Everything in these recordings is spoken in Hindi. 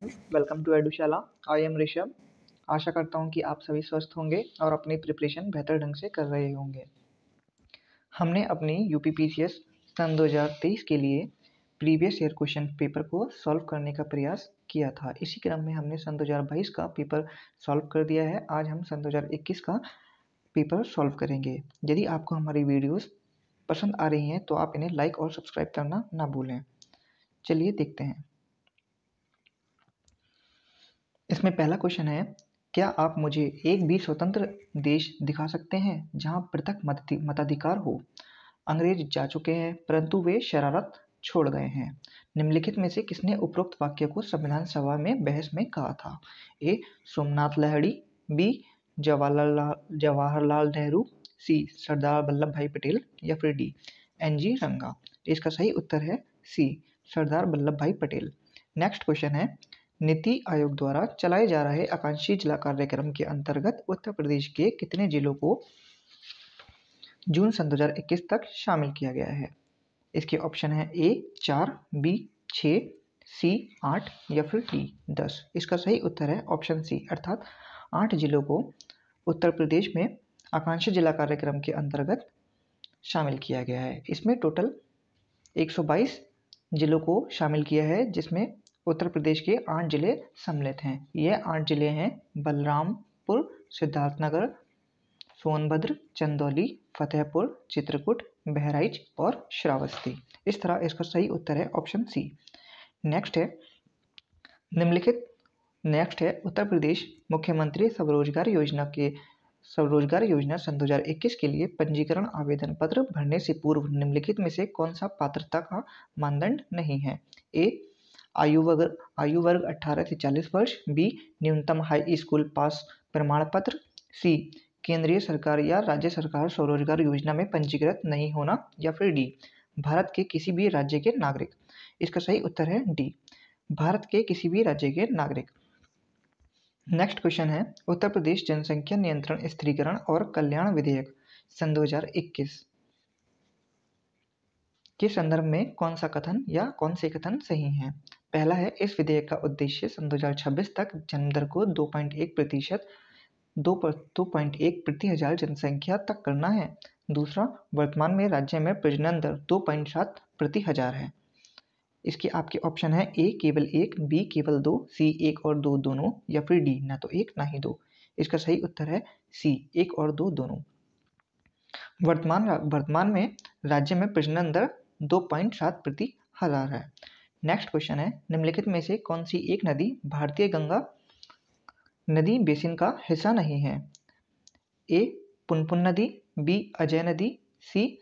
Welcome to Edushala. I am Rishabh. आशा करता हूँ कि आप सभी स्वस्थ होंगे और अपनी प्रिपरेशन बेहतर ढंग से कर रहे होंगे। हमने अपनी यूपीपीसीएस सन 2023 के लिए प्रीवियस ईयर क्वेश्चन पेपर को सॉल्व करने का प्रयास किया था। इसी क्रम में हमने सन 2022 का पेपर सॉल्व कर दिया है। आज हम सन 2021 का पेपर सॉल्व करेंगे। यदि आपको हमारी वीडियोस पसंद आ रही हैं तो आप इन्हें लाइक और सब्सक्राइब करना ना भूलें। चलिए देखते हैं। इसमें पहला क्वेश्चन है, क्या आप मुझे एक भी स्वतंत्र देश दिखा सकते हैं जहां पृथक मताधिकार हो? अंग्रेज जा चुके हैं परंतु वे शरारत छोड़ गए हैं। निम्नलिखित में से किसने उपरोक्त वाक्य को संविधान सभा में बहस में कहा था? ए. सोमनाथ लाहिड़ी, बी. जवाहरलाल नेहरू, सी. सरदार वल्लभ भाई पटेल या फिर डी. एन.जी. रंगा। इसका सही उत्तर है सी. सरदार वल्लभ भाई पटेल। नेक्स्ट क्वेश्चन है, नीति आयोग द्वारा चलाए जा रहे आकांक्षी जिला कार्यक्रम के अंतर्गत उत्तर प्रदेश के कितने जिलों को जून सन 2021 तक शामिल किया गया है? इसके ऑप्शन है ए 4, बी 6, सी 8 या फिर डी 10। इसका सही उत्तर है ऑप्शन सी, अर्थात 8 जिलों को उत्तर प्रदेश में आकांक्षी जिला कार्यक्रम के अंतर्गत शामिल किया गया है। इसमें टोटल 122 जिलों को शामिल किया है, जिसमें उत्तर प्रदेश के 8 जिले सम्मिलित हैं। ये 8 जिले हैं बलरामपुर, सिद्धार्थनगर, सोनभद्र, चंदौली, फतेहपुर, चित्रकूट, बहराइच और श्रावस्ती। इस तरह इसका सही उत्तर है ऑप्शन सी। नेक्स्ट है उत्तर प्रदेश मुख्यमंत्री स्वरोजगार योजना सन 2021 के लिए पंजीकरण आवेदन पत्र भरने से पूर्व निम्नलिखित में से कौन सा पात्रता का मानदंड नहीं है? ए. आयु वर्ग 18 से 40 वर्ष, बी. न्यूनतम हाई स्कूल पास प्रमाण पत्र, सी. केंद्रीय सरकार या राज्य सरकार स्वरोजगार योजना में पंजीकृत नहीं होना या फिर डी. भारत के किसी भी राज्य के नागरिक। इसका सही उत्तर है डी. भारत के किसी भी राज्य के नागरिक। नेक्स्ट क्वेश्चन है, उत्तर प्रदेश जनसंख्या नियंत्रण स्थिरीकरण और कल्याण विधेयक सन 2021 के संदर्भ में कौन सा कथन या कौन से कथन सही हैं? पहला है, इस विधेयक का उद्देश्य सन 2026 तक जन्म दर को 2.1 प्रति हजार जनसंख्या तक करना है। दूसरा, वर्तमान में राज्य में प्रजनन दर 2.7 प्रति हजार है। इसके आपके ऑप्शन है ए केवल 1, बी केवल 2, सी 1 और 2 दोनों या फिर डी ना तो 1 ना ही 2। इसका सही उत्तर है सी 1 और 2 दोनों। वर्तमान में राज्य में प्रजनन दर 2.7 प्रति हजार है। नेक्स्ट क्वेश्चन है, निम्नलिखित में से कौन सी एक नदी भारतीय गंगा नदी बेसिन का हिस्सा नहीं है? ए. पुनपुन नदी, बी. अजय नदी, सी.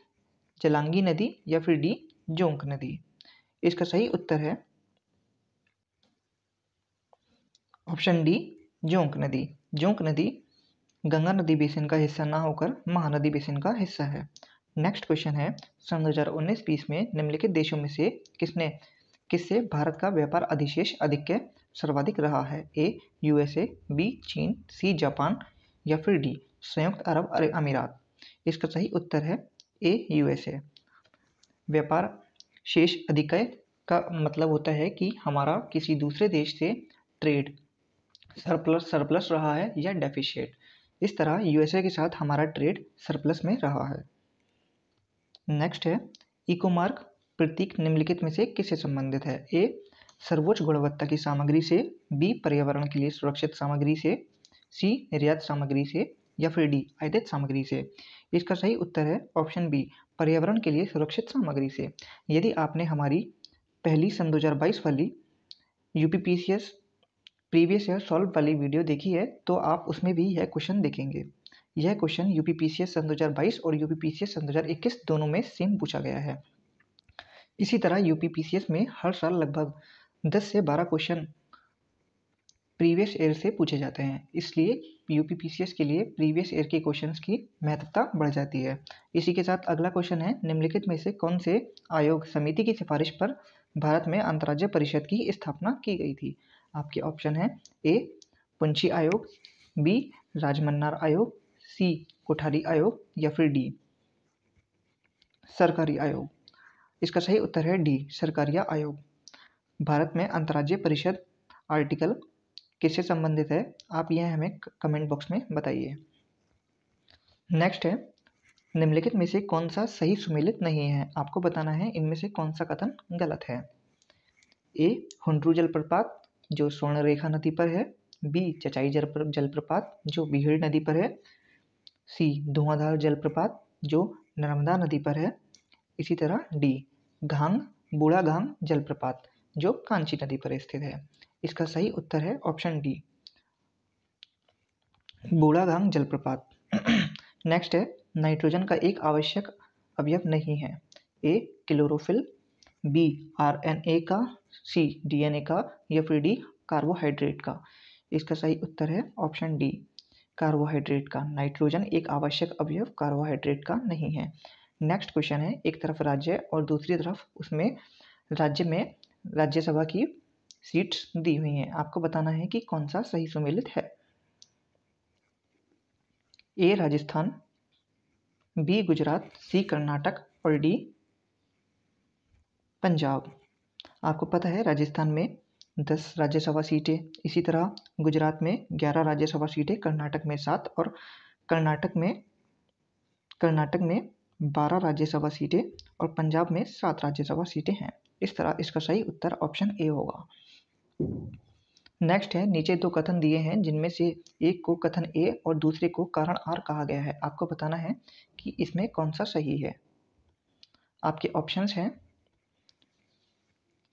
जलांगी नदी या फिर डी. जोंक नदी। इसका सही उत्तर है ऑप्शन डी, जोंक नदी। जोंक नदी गंगा नदी बेसिन का हिस्सा ना होकर महानदी बेसिन का हिस्सा है। नेक्स्ट क्वेश्चन है, सन 2019-20 में निम्नलिखित देशों में से किससे भारत का व्यापार अधिशेष अधिक सर्वाधिक रहा है? ए. USA, B. चीन, सी. जापान या फिर डी. संयुक्त अरब अमीरात। इसका सही उत्तर है ए. यूएसए। व्यापार शेष अधिकय का मतलब होता है कि हमारा किसी दूसरे देश से ट्रेड सरप्लस रहा है या डेफिशिएट। इस तरह यूएसए के साथ हमारा ट्रेड सरप्लस में रहा है। नेक्स्ट है, इकोमार्क प्रतीक निम्नलिखित में से किससे संबंधित है? ए. सर्वोच्च गुणवत्ता की सामग्री से, बी. पर्यावरण के लिए सुरक्षित सामग्री से, सी. निर्यात सामग्री से या फिर डी. आयातित सामग्री से। इसका सही उत्तर है ऑप्शन बी, पर्यावरण के लिए सुरक्षित सामग्री से। यदि आपने हमारी पहली सन 2022 वाली यूपीपीसीएस प्रीवियस ईयर सॉल्व वाली वीडियो देखी है तो आप उसमें भी यह क्वेश्चन देखेंगे। यह क्वेश्चन यूपीपीसीएस सन 2022 और यूपीपीसीएस सन 2021 दोनों में सेम पूछा गया है। इसी तरह यूपीपीसीएस में हर साल लगभग 10 से 12 क्वेश्चन प्रीवियस ईयर से पूछे जाते हैं, इसलिए यूपीपीसीएस के लिए प्रीवियस ईयर के क्वेश्चंस की महत्वता बढ़ जाती है। इसी के साथ अगला क्वेश्चन है, निम्नलिखित में से कौन से आयोग समिति की सिफारिश पर भारत में अंतर्राज्य परिषद की स्थापना की गई थी? आपके ऑप्शन है ए. पुंछी आयोग, बी. राजमन्नार आयोग, सी. कोठारी आयोग या फिर डी. सरकारी आयोग। इसका सही उत्तर है डी. सरकारिया आयोग। भारत में अंतर्राज्यीय परिषद आर्टिकल किससे संबंधित है, आप यह हमें कमेंट बॉक्स में बताइए। नेक्स्ट है, निम्नलिखित में से कौन सा सही सुमेलित नहीं है, आपको बताना है इनमें से कौन सा कथन गलत है। ए, हुंड्रू जलप्रपात जो स्वर्णरेखा नदी पर है। बी, चचाई जलप्रपात जो बीहड़ नदी पर है। सी, धुआंधार जलप्रपात जो नर्मदा नदी पर है। इसी तरह डी, घांग बूढ़ा घांग जलप्रपात जो कांची नदी पर स्थित है। इसका सही उत्तर है ऑप्शन डी, बूढ़ा घांग जलप्रपात। नेक्स्ट है, नाइट्रोजन का एक आवश्यक अवयव नहीं है। ए, क्लोरोफिल। बी, आरएनए का। सी, डीएनए का। या फिर डी, कार्बोहाइड्रेट का। इसका सही उत्तर है ऑप्शन डी, कार्बोहाइड्रेट का। नाइट्रोजन एक आवश्यक अवयव कार्बोहाइड्रेट का नहीं है। नेक्स्ट क्वेश्चन है, एक तरफ राज्य और दूसरी तरफ उसमें राज्य में राज्यसभा की सीट्स दी हुई हैं, आपको बताना है कि कौन सा सही सुमेलित है। ए, राजस्थान। बी, गुजरात। सी, कर्नाटक। और डी, पंजाब। आपको पता है राजस्थान में 10 राज्यसभा सीटें, इसी तरह गुजरात में 11 राज्यसभा सीटें, कर्नाटक में 7 और कर्नाटक में 12 राज्यसभा सीटें और पंजाब में 7 राज्यसभा सीटें हैं। इस तरह इसका सही उत्तर ऑप्शन ए होगा। नेक्स्ट है, नीचे दो कथन दिए हैं जिनमें से एक को कथन ए और दूसरे को कारण आर कहा गया है, आपको बताना है कि इसमें कौन सा सही है। आपके ऑप्शंस हैं,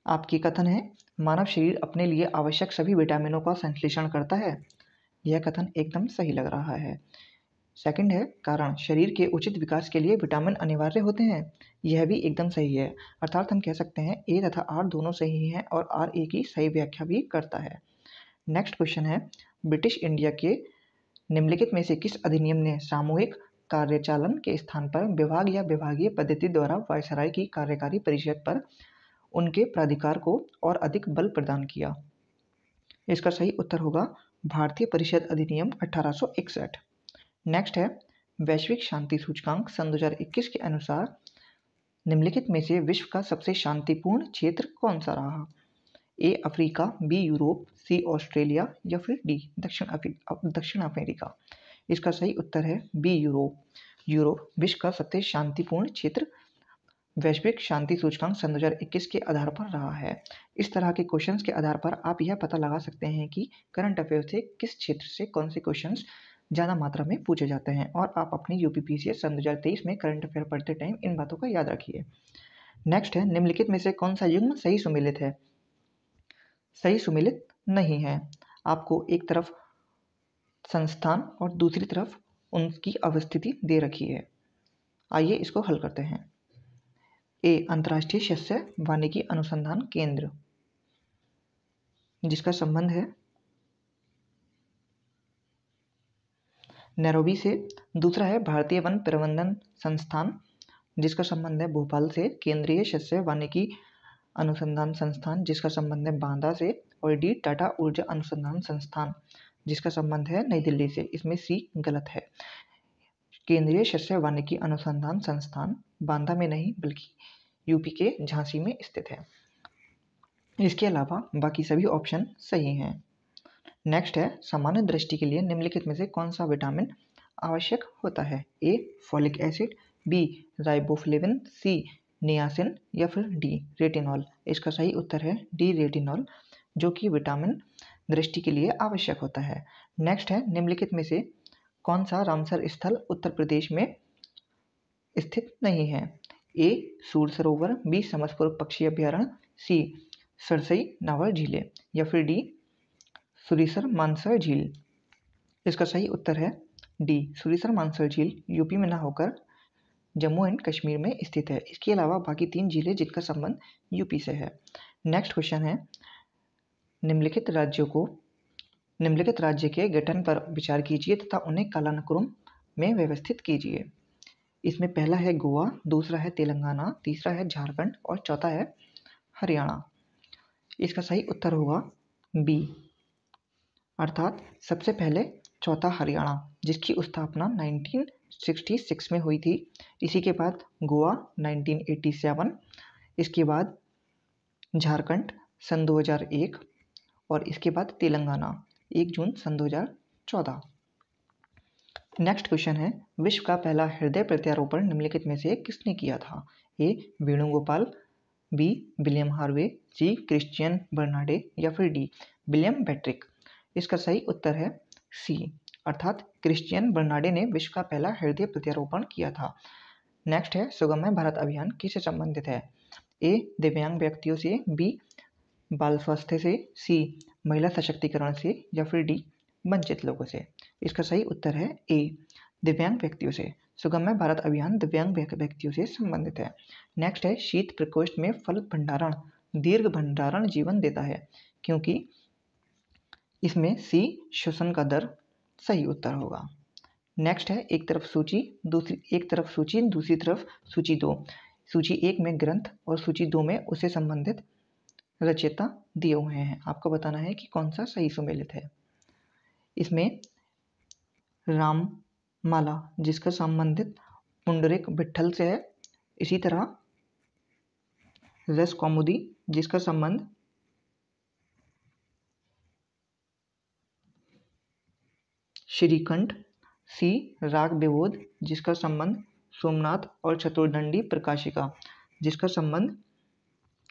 आपकी कथन है, मानव शरीर अपने लिए आवश्यक सभी विटामिनों का संश्लेषण करता है। यह कथन एकदम सही लग रहा है। सेकंड है, कारण शरीर के उचित विकास के लिए विटामिन अनिवार्य होते हैं। यह भी एकदम सही है। अर्थात हम कह सकते हैं ए तथा आर दोनों सही हैं और आर ए की सही व्याख्या भी करता है। नेक्स्ट क्वेश्चन है, ब्रिटिश इंडिया के निम्नलिखित में से किस अधिनियम ने सामूहिक कार्यचालन के स्थान पर विभाग या विभागीय पद्धति द्वारा वायसराय की कार्यकारी परिषद पर उनके प्राधिकार को और अधिक बल प्रदान किया। इसका सही उत्तर होगा भारतीय परिषद अधिनियम 1861। नेक्स्ट है, वैश्विक शांति सूचकांक सन 2021 के अनुसार निम्नलिखित में से विश्व का सबसे शांतिपूर्ण क्षेत्र कौन सा रहा। A, Africa. B, Europe. C, Australia. या फिर डी, दक्षिण अमेरिका। इसका सही उत्तर है बी, यूरोप। यूरोप विश्व का सबसे शांतिपूर्ण क्षेत्र वैश्विक शांति सूचकांक सन 2021 के आधार पर रहा है। इस तरह के क्वेश्चंस के आधार पर आप यह पता लगा सकते हैं कि करंट अफेयर से किस क्षेत्र से कौन से क्वेश्चंस ज़्यादा मात्रा में पूछे जाते हैं, और आप अपनी यूपीपीसीएस सन 2023 में करंट अफेयर पढ़ते टाइम इन बातों का याद रखिए। नेक्स्ट है, निम्नलिखित में से कौन सा युग्म सही सुमेलित है। सही सुमेलित नहीं है। आपको एक तरफ संस्थान और दूसरी तरफ उनकी अवस्थिति दे रखी है। आइए इसको हल करते हैं। ए, अंतर्राष्ट्रीय शस्य वानिकी अनुसंधान केंद्र जिसका संबंध है नैरोबी से। दूसरा है भारतीय वन प्रबंधन संस्थान जिसका संबंध है भोपाल से। केंद्रीय शस्य वानिकी अनुसंधान संस्थान जिसका संबंध है बांदा से। और डी, टाटा ऊर्जा अनुसंधान संस्थान जिसका संबंध है नई दिल्ली से। इसमें सी गलत है। केंद्रीय शस्य वानिकी अनुसंधान संस्थान बांदा में नहीं बल्कि यूपी के झांसी में स्थित है। इसके अलावा बाकी सभी ऑप्शन सही हैं। नेक्स्ट है, सामान्य दृष्टि के लिए निम्नलिखित में से कौन सा विटामिन आवश्यक होता है। A, folic acid. B, riboflavin. C, niacin. या फिर डी, रेटिनॉल। इसका सही उत्तर है डी, रेटिनॉल, जो कि विटामिन दृष्टि के लिए आवश्यक होता है। नेक्स्ट है, निम्नलिखित में से कौन सा रामसर स्थल उत्तर प्रदेश में स्थित नहीं है। ए, सूर सरोवर। बी, समसपुर पक्षी अभ्यारण्य। सी, सरसई नावर झीलें। या फिर डी, सुरीसर मानसर झील। इसका सही उत्तर है डी, सुरीसर मानसर झील यूपी में ना होकर जम्मू एंड कश्मीर में स्थित है। इसके अलावा बाकी 3 झीलें जिनका संबंध यूपी से है। नेक्स्ट क्वेश्चन है, निम्नलिखित राज्य के गठन पर विचार कीजिए तथा उन्हें कालानुक्रम में व्यवस्थित कीजिए। इसमें पहला है गोवा, दूसरा है तेलंगाना, तीसरा है झारखंड और चौथा है हरियाणा। इसका सही उत्तर होगा बी, अर्थात सबसे पहले चौथा हरियाणा, जिसकी स्थापना 1966 में हुई थी। इसी के बाद गोवा 1987, इसके बाद झारखंड सन 2001 और इसके बाद तेलंगाना 1 जून सन 2014। नेक्स्ट क्वेश्चन है, विश्व का पहला हृदय प्रत्यारोपण निम्नलिखित में से किसने किया था? ए वेणुगोपाल, बी विलियम हार्वे, सी क्रिश्चियन बर्नाडे या फिर डी विलियम पैट्रिक। इसका सही उत्तर है सी, अर्थात क्रिश्चियन बर्नाडे ने विश्व का पहला हृदय प्रत्यारोपण किया था। नेक्स्ट है, सुगम्य भारत अभियान किससे संबंधित है? ए दिव्यांग व्यक्तियों से, बी बाल स्वास्थ्य से, सी महिला सशक्तिकरण से या फिर डी वंचित लोगों से। इसका सही उत्तर है ए दिव्यांग व्यक्तियों से। सुगम्य भारत अभियान दिव्यांग व्यक्तियों से संबंधित है। नेक्स्ट है, शीत प्रकोष्ठ में फल भंडारण दीर्घ भंडारण जीवन देता है, क्योंकि इसमें सी श्वसन का दर सही उत्तर होगा। नेक्स्ट है, एक तरफ सूची दूसरी तरफ सूची 2। सूची 1 में ग्रंथ और सूची 2 में उससे संबंधित रचयिता दिए हुए हैं। आपको बताना है कि कौन सा सही सुमेलित है। इसमें राममाला जिसका संबंधित पुंडरीक विट्ठल से है, इसी तरह रस कौमुदी जिसका संबंध श्रीकंठ, सी राग विबोध जिसका संबंध सोमनाथ और चतुर्दंडी प्रकाशिका जिसका संबंध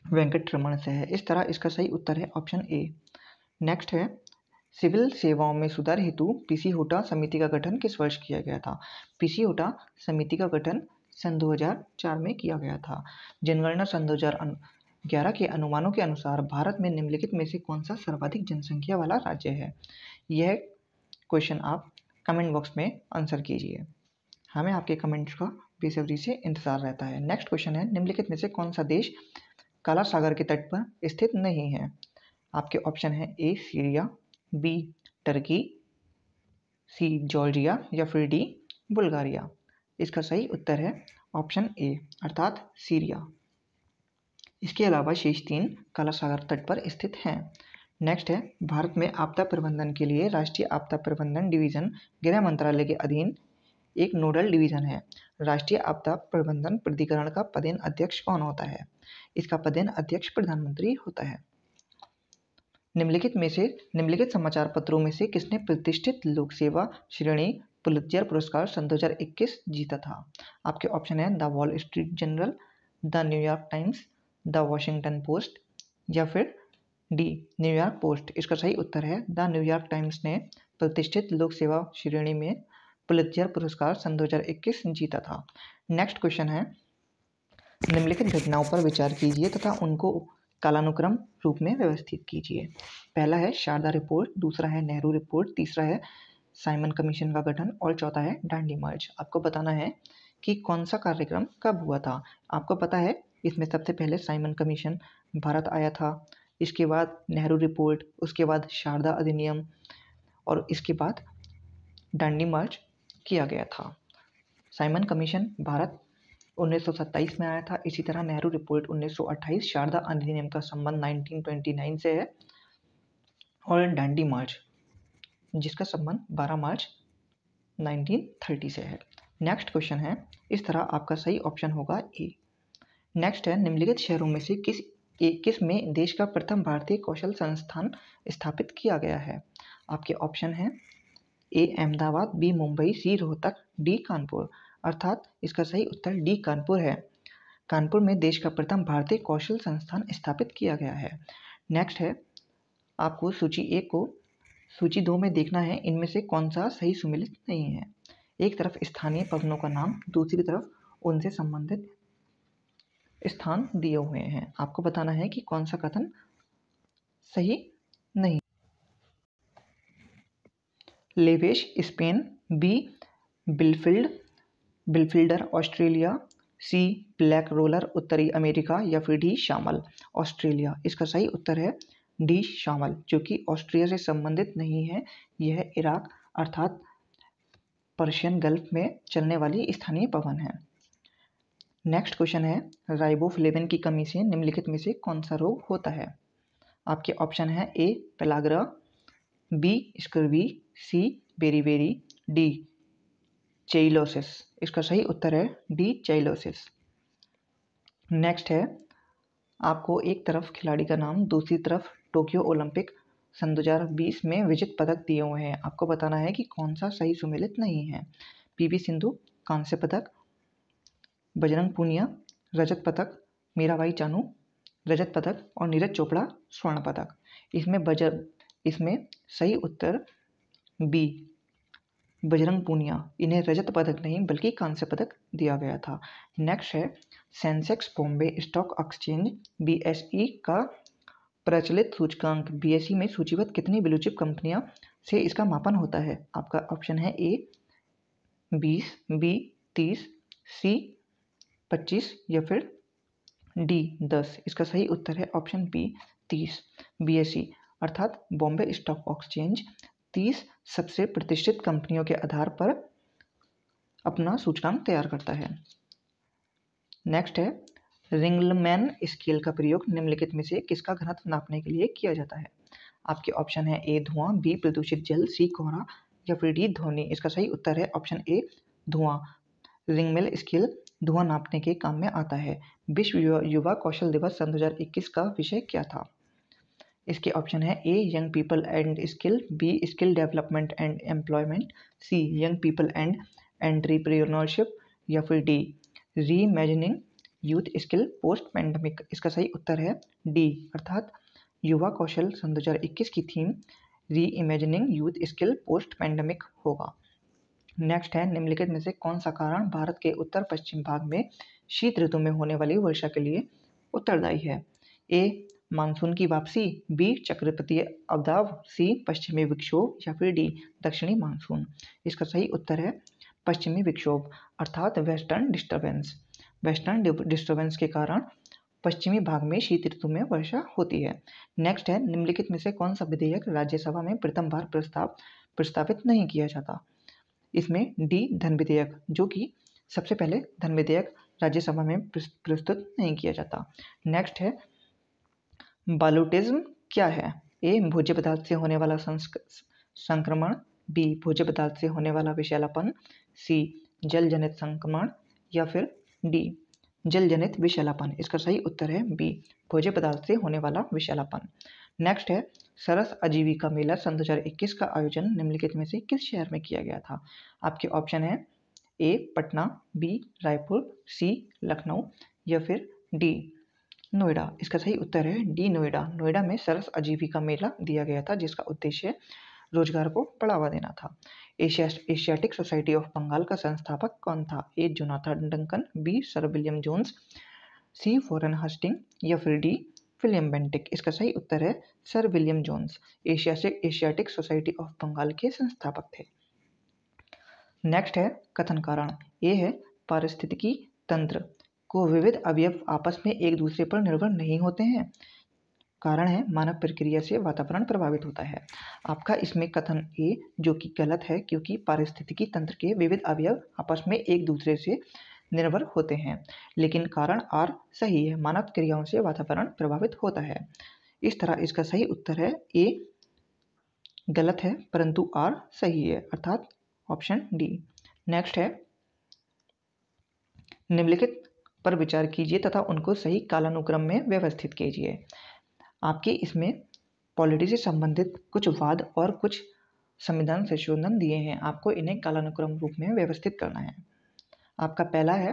वेंकटरमण से है। इस तरह इसका सही उत्तर है ऑप्शन ए। नेक्स्ट है, सिविल सेवाओं में सुधार हेतु पीसी हुडा समिति का गठन किस वर्ष किया गया था? पीसी हुडा समिति का गठन सन 2004 में किया गया था। जनगणना सन 2011 के अनुमानों के अनुसार भारत में निम्नलिखित में से कौन सा सर्वाधिक जनसंख्या वाला राज्य है? यह क्वेश्चन आप कमेंट बॉक्स में आंसर कीजिए। हमें आपके कमेंट्स का बेसब्री से इंतजार रहता है। नेक्स्ट क्वेश्चन है, निम्नलिखित में से कौन सा देश काला सागर के तट पर स्थित नहीं है? आपके ऑप्शन है ए सीरिया, बी टर्की, सी जॉर्जिया या फिर डी बुल्गारिया। इसका सही उत्तर है ऑप्शन ए, अर्थात सीरिया। इसके अलावा शेष 3 काला सागर तट पर स्थित हैं। नेक्स्ट है, भारत में आपदा प्रबंधन के लिए राष्ट्रीय आपदा प्रबंधन डिवीजन गृह मंत्रालय के अधीन एक नोडल डिवीजन है। राष्ट्रीय आपदा प्रबंधन प्राधिकरण का पदेन अध्यक्ष कौन होता है? इसका पदेन अध्यक्ष प्रधानमंत्री होता है। निम्नलिखित समाचार पत्रों में से किसने प्रतिष्ठित लोक सेवा श्रेणी पुलित्जर पुरस्कार सन 2021 जीता था? आपके ऑप्शन है the wall street journal, the New York times, the Washington post या फिर डी न्यूयॉर्क पोस्ट। इसका सही उत्तर है द न्यूयॉर्क टाइम्स ने प्रतिष्ठित लोक सेवा श्रेणी में पुलित्जर पुरस्कार सन 2021 जीता था। नेक्स्ट क्वेश्चन है, निम्नलिखित घटनाओं पर विचार कीजिए तथा उनको कालानुक्रम रूप में व्यवस्थित कीजिए। पहला है शारदा रिपोर्ट, दूसरा है नेहरू रिपोर्ट, तीसरा है साइमन कमीशन का गठन और चौथा है डांडी मार्च। आपको बताना है कि कौन सा कार्यक्रम कब हुआ था। आपको पता है इसमें सबसे पहले साइमन कमीशन भारत आया था, इसके बाद नेहरू रिपोर्ट, उसके बाद शारदा अधिनियम और इसके बाद डांडी मार्च किया गया था। साइमन कमीशन भारत 1927 में आया था, इसी तरह नेहरू रिपोर्ट 1928, शारदा अधिनियम का संबंध 1929 से है और डांडी मार्च जिसका संबंध 12 मार्च 1930 से है। नेक्स्ट क्वेश्चन है, इस तरह आपका सही ऑप्शन होगा ए। नेक्स्ट है, निम्नलिखित शहरों में से किस में देश का प्रथम भारतीय कौशल संस्थान स्थापित किया गया है? आपके ऑप्शन हैं ए अहमदाबाद, बी मुंबई, सी रोहतक, डी कानपुर। अर्थात इसका सही उत्तर डी कानपुर है। कानपुर में देश का प्रथम भारतीय कौशल संस्थान स्थापित किया गया है। नेक्स्ट है, आपको सूची 1 को सूची 2 में देखना है इनमें से कौन सा सही सुमेलित नहीं है। एक तरफ स्थानीय भवनों का नाम, दूसरी तरफ उनसे संबंधित स्थान दिए हुए हैं। आपको बताना है कि कौन सा कथन सही नहीं। लेवेश स्पेन, बी बिलफिल्डर ऑस्ट्रेलिया, सी ब्लैक रोलर उत्तरी अमेरिका या फिर डी शामल ऑस्ट्रेलिया। इसका सही उत्तर है डी शामल, जो कि ऑस्ट्रिया से संबंधित नहीं है। यह इराक अर्थात पर्शियन गल्फ में चलने वाली स्थानीय पवन है। नेक्स्ट क्वेश्चन है, राइबोफ्लेविन की कमी से निम्नलिखित में से कौन सा रोग होता है? आपके ऑप्शन है ए पेलाग्रा, बी स्कर्वी, सी बेरीबेरी, डी चेइलोसिस। इसका सही उत्तर है डी चेइलोसिस। नेक्स्ट है, आपको एक तरफ खिलाड़ी का नाम, दूसरी तरफ टोक्यो ओलंपिक सन 2020 में विजेत पदक दिए हुए हैं। आपको बताना है कि कौन सा सही सुमेलित नहीं है। पीवी सिंधु कांस्य पदक, बजरंग पूनिया रजत पदक, मीराबाई चानू रजत पदक और नीरज चोपड़ा स्वर्ण पदक। इसमें सही उत्तर बी बजरंग पूनिया, इन्हें रजत पदक नहीं बल्कि कांस्य पदक दिया गया था। नेक्स्ट है Sensex Bombay stock exchange BSE का प्रचलित सूचकांक बीएसई में सूचीबद्ध कितनी ब्लू चिप कंपनियां से इसका मापन होता है। आपका ऑप्शन है ए 20, बी 30, सी 25 या फिर डी 10। इसका सही उत्तर है ऑप्शन बी 30। बीएसई अर्थात बॉम्बे स्टॉक एक्सचेंज 30 सबसे प्रतिष्ठित कंपनियों के आधार पर अपना सूचकांक तैयार करता है। नेक्स्ट है रिंगलमैन स्केल का प्रयोग निम्नलिखित में से किसका घनत्व नापने के लिए किया जाता है। आपके ऑप्शन है ए धुआं, बी प्रदूषित जल, सी कोहरा या फिर डी ध्वनि। इसका सही उत्तर है ऑप्शन ए धुआं। रिंगमेल स्केल धुआं नापने के काम में आता है। विश्व युवा कौशल दिवस सन 2021 का विषय क्या था। इसके ऑप्शन है A young people and skill, B skill development and employment, C young people and entrepreneurship या फिर D reimagining youth skill post pandemic. इसका सही उत्तर है डी अर्थात युवा कौशल सन 2021 की थीम री imagining youth skill post pandemic होगा। नेक्स्ट है निम्नलिखित में से कौन सा कारण भारत के उत्तर पश्चिम भाग में शीत ऋतु में होने वाली वर्षा के लिए उत्तरदायी है। ए मानसून की वापसी, बी चक्रवातीय अवदाब, सी पश्चिमी विक्षोभ या फिर डी दक्षिणी मानसून। इसका सही उत्तर है पश्चिमी विक्षोभ अर्थात वेस्टर्न डिस्टर्बेंस। वेस्टर्न डिस्टर्बेंस के कारण पश्चिमी भाग में शीत ऋतु में वर्षा होती है। नेक्स्ट है निम्नलिखित में से कौन सा विधेयक राज्यसभा में प्रथम बार प्रस्तावित नहीं किया जाता। इसमें डी धन विधेयक, जो कि सबसे पहले धन विधेयक राज्यसभा में प्रस्तुत नहीं किया जाता। नेक्स्ट है बालूटिज्म क्या है। ए भोज्य पदार्थ से होने वाला संक्रमण, बी भोज्य पदार्थ से होने वाला विषैलापन, सी जल जनित संक्रमण या फिर डी जल जनित विषैलापन। इसका सही उत्तर है बी भोज्य पदार्थ से होने वाला विषैलापन। नेक्स्ट है सरस आजीविका मेला सन 2021 का आयोजन निम्नलिखित में से किस शहर में किया गया था। आपके ऑप्शन है ए पटना, बी रायपुर, सी लखनऊ या फिर डी नोएडा। इसका सही उत्तर है डी नोएडा। नोएडा में सरस आजीविका मेला दिया गया था जिसका उद्देश्य रोजगार को बढ़ावा देना था। एशियाटिक सोसाइटी ऑफ बंगाल का संस्थापक कौन था। A Jonathan Duncan, B sir William Jones, C Warren Hasting या फिर डी विलियम बेंटिक। इसका सही उत्तर है sir William Jones. Asiatic Society of Bengal के संस्थापक थे। नेक्स्ट है कथन कारण। ए है पारिस्थितिकी तंत्र को विविध अवयव आपस में एक दूसरे पर निर्भर नहीं होते हैं। कारण है मानव प्रक्रिया से वातावरण प्रभावित होता है। आपका इसमें कथन ए जो कि गलत है, क्योंकि पारिस्थितिकी तंत्र के विविध अवयव आपस में एक दूसरे से निर्भर होते हैं। लेकिन कारण आर सही है, मानव क्रियाओं से वातावरण प्रभावित होता है। इस तरह इसका सही उत्तर है ए गलत है परंतु आर सही है अर्थात ऑप्शन डी। नेक्स्ट है निम्नलिखित पर विचार कीजिए तथा उनको सही कालानुक्रम में व्यवस्थित कीजिए। आपके इसमें पॉलिटी से संबंधित कुछ वाद और कुछ संविधान संशोधन दिए हैं, आपको इन्हें कालानुक्रम रूप में व्यवस्थित करना है। आपका पहला है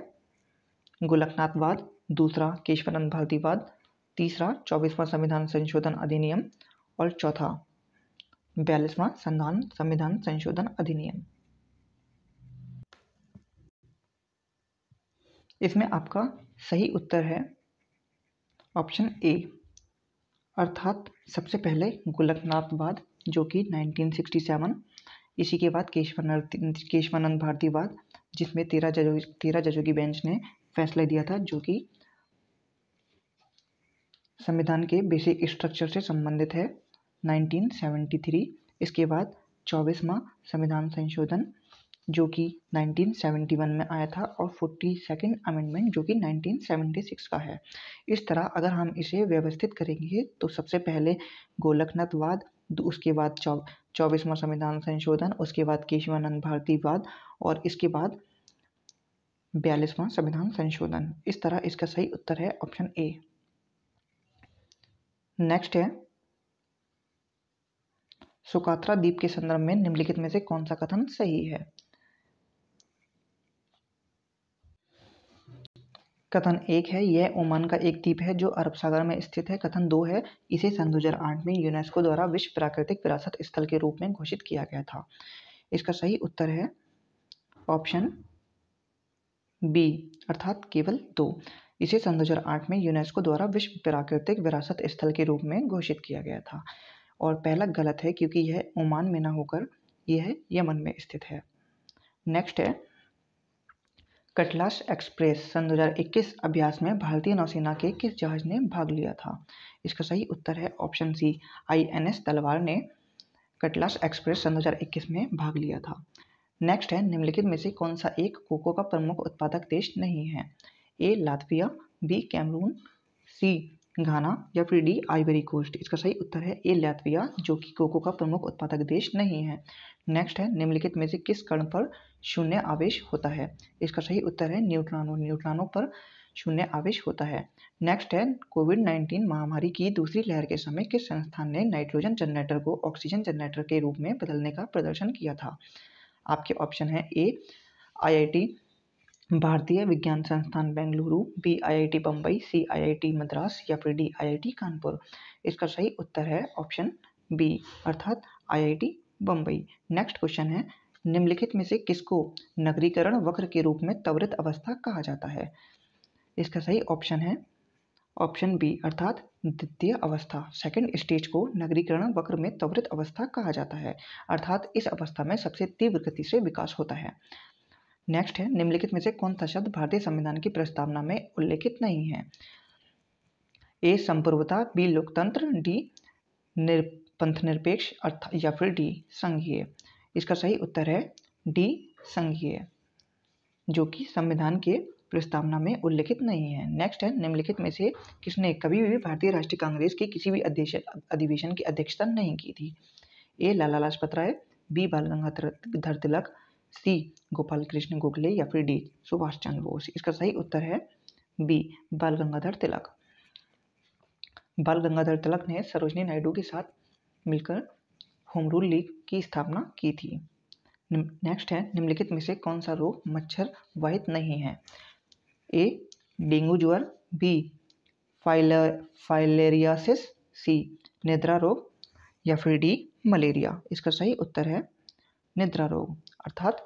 गोलकनाथवाद, दूसरा केशवानंद भारतीवाद, तीसरा 24वां संविधान संशोधन अधिनियम और चौथा 42वां संविधान संशोधन अधिनियम। इसमें आपका सही उत्तर है ऑप्शन ए अर्थात सबसे पहले गोलकनाथवाद जो कि 1967, इसी के बाद केशवानंद भारतीवाद जिसमें 13 जजों की बेंच ने फैसला दिया था जो कि संविधान के बेसिक स्ट्रक्चर से संबंधित है 1973। इसके बाद 24वां संविधान संशोधन जो कि 1971 में आया था और 42nd अमेंडमेंट जो कि 1976 का है। इस तरह अगर हम इसे व्यवस्थित करेंगे तो सबसे पहले गोलकनाथवाद, उसके बाद 24वां संविधान संशोधन, उसके बाद केशवानंद भारतीवाद और इसके बाद 42वां संविधान संशोधन। इस तरह इसका सही उत्तर है ऑप्शन ए। नेक्स्ट है सुकात्रा द्वीप के संदर्भ में निम्नलिखित में से कौन सा कथन सही है? कथन 1 है, यह ओमान का एक द्वीप है जो अरब सागर में स्थित है। कथन 2 है, इसे सन 2008 में यूनेस्को द्वारा विश्व प्राकृतिक विरासत स्थल के रूप में घोषित किया गया था। इसका सही उत्तर है ऑप्शन बी, अर्थात केवल 2। इसे सन 2008 में यूनेस्को द्वारा विश्व प्राकृतिक विरासत स्थल के रूप में घोषित किया गया था। और पहला गलत है क्योंकि यह ओमान में न होकर यह यमन में स्थित है। नेक्स्ट है, कटलास एक्सप्रेस सन 2021 अभ्यास में भारतीय नौसेना के किस जहाज ने भाग लिया था? इसका सही उत्तर है ऑप्शन सी, INS तलवार ने कटलास एक्सप्रेस सन 2021 में भाग लिया था। नेक्स्ट है, निम्नलिखित में से कौन सा एक कोको का प्रमुख उत्पादक देश नहीं है? ए लातविया, बी कैमरून, सी घाना या फिर डी आइवरी कोस्ट। इसका सही उत्तर है ए लातविया, जो कि कोको का प्रमुख उत्पादक देश नहीं है। नेक्स्ट है, निम्नलिखित में से किस कण पर शून्य आवेश होता है? इसका सही उत्तर है न्यूट्रॉनों। न्यूट्रॉनों पर शून्य आवेश होता है। नेक्स्ट है, कोविड-19 महामारी की दूसरी लहर के समय किस संस्थान ने नाइट्रोजन जनरेटर को ऑक्सीजन जनरेटर के रूप में बदलने का प्रदर्शन किया था? आपके ऑप्शन है ए IIT भारतीय विज्ञान संस्थान बेंगलुरु, बी IIT बम्बई, सी IIT मद्रास या फिर डी IIT कानपुर। इसका सही उत्तर है ऑप्शन बी, अर्थात IIT बम्बई। नेक्स्ट क्वेश्चन है, निम्नलिखित में से किसको नगरीकरण वक्र के रूप में त्वरित अवस्था कहा जाता है? इसका सही ऑप्शन है ऑप्शन बी, अर्थात द्वितीय अवस्था। सेकंड स्टेज को नगरीकरण वक्र में त्वरित अवस्था कहा जाता है, अर्थात इस अवस्था में सबसे तीव्र गति से विकास होता है। नेक्स्ट है, निम्नलिखित में से कौन सा शब्द भारतीय संविधान की प्रस्तावना में उल्लेखित नहीं है? ए संप्रभुता, बी लोकतंत्र, डी पंथनिरपेक्ष या फिर डी संघीय। इसका सही उत्तर है डी संघीय, जो कि संविधान के प्रस्तावना में उल्लेखित नहीं है। नेक्स्ट है, निम्नलिखित में से किसने कभी भी भारतीय राष्ट्रीय कांग्रेस की किसी भी अधिवेशन की अध्यक्षता नहीं की थी? ए लाला लाजपत राय, बी बाल गंगाधर तिलक, सी गोपाल कृष्ण गोखले या फिर डी सुभाष चंद्र बोस। इसका सही उत्तर है बी बाल गंगाधर तिलक। बाल गंगाधर तिलक ने सरोजिनी नायडू के साथ मिलकर होम रूल लीग की स्थापना की थी। नेक्स्ट है, निम्नलिखित में से कौन सा रोग मच्छर वाहित नहीं है? ए डेंगू ज्वर, बी फाइलेरियासिस, सी निद्रा रोग या फिर डी मलेरिया। इसका सही उत्तर है निद्रा रोग, अर्थात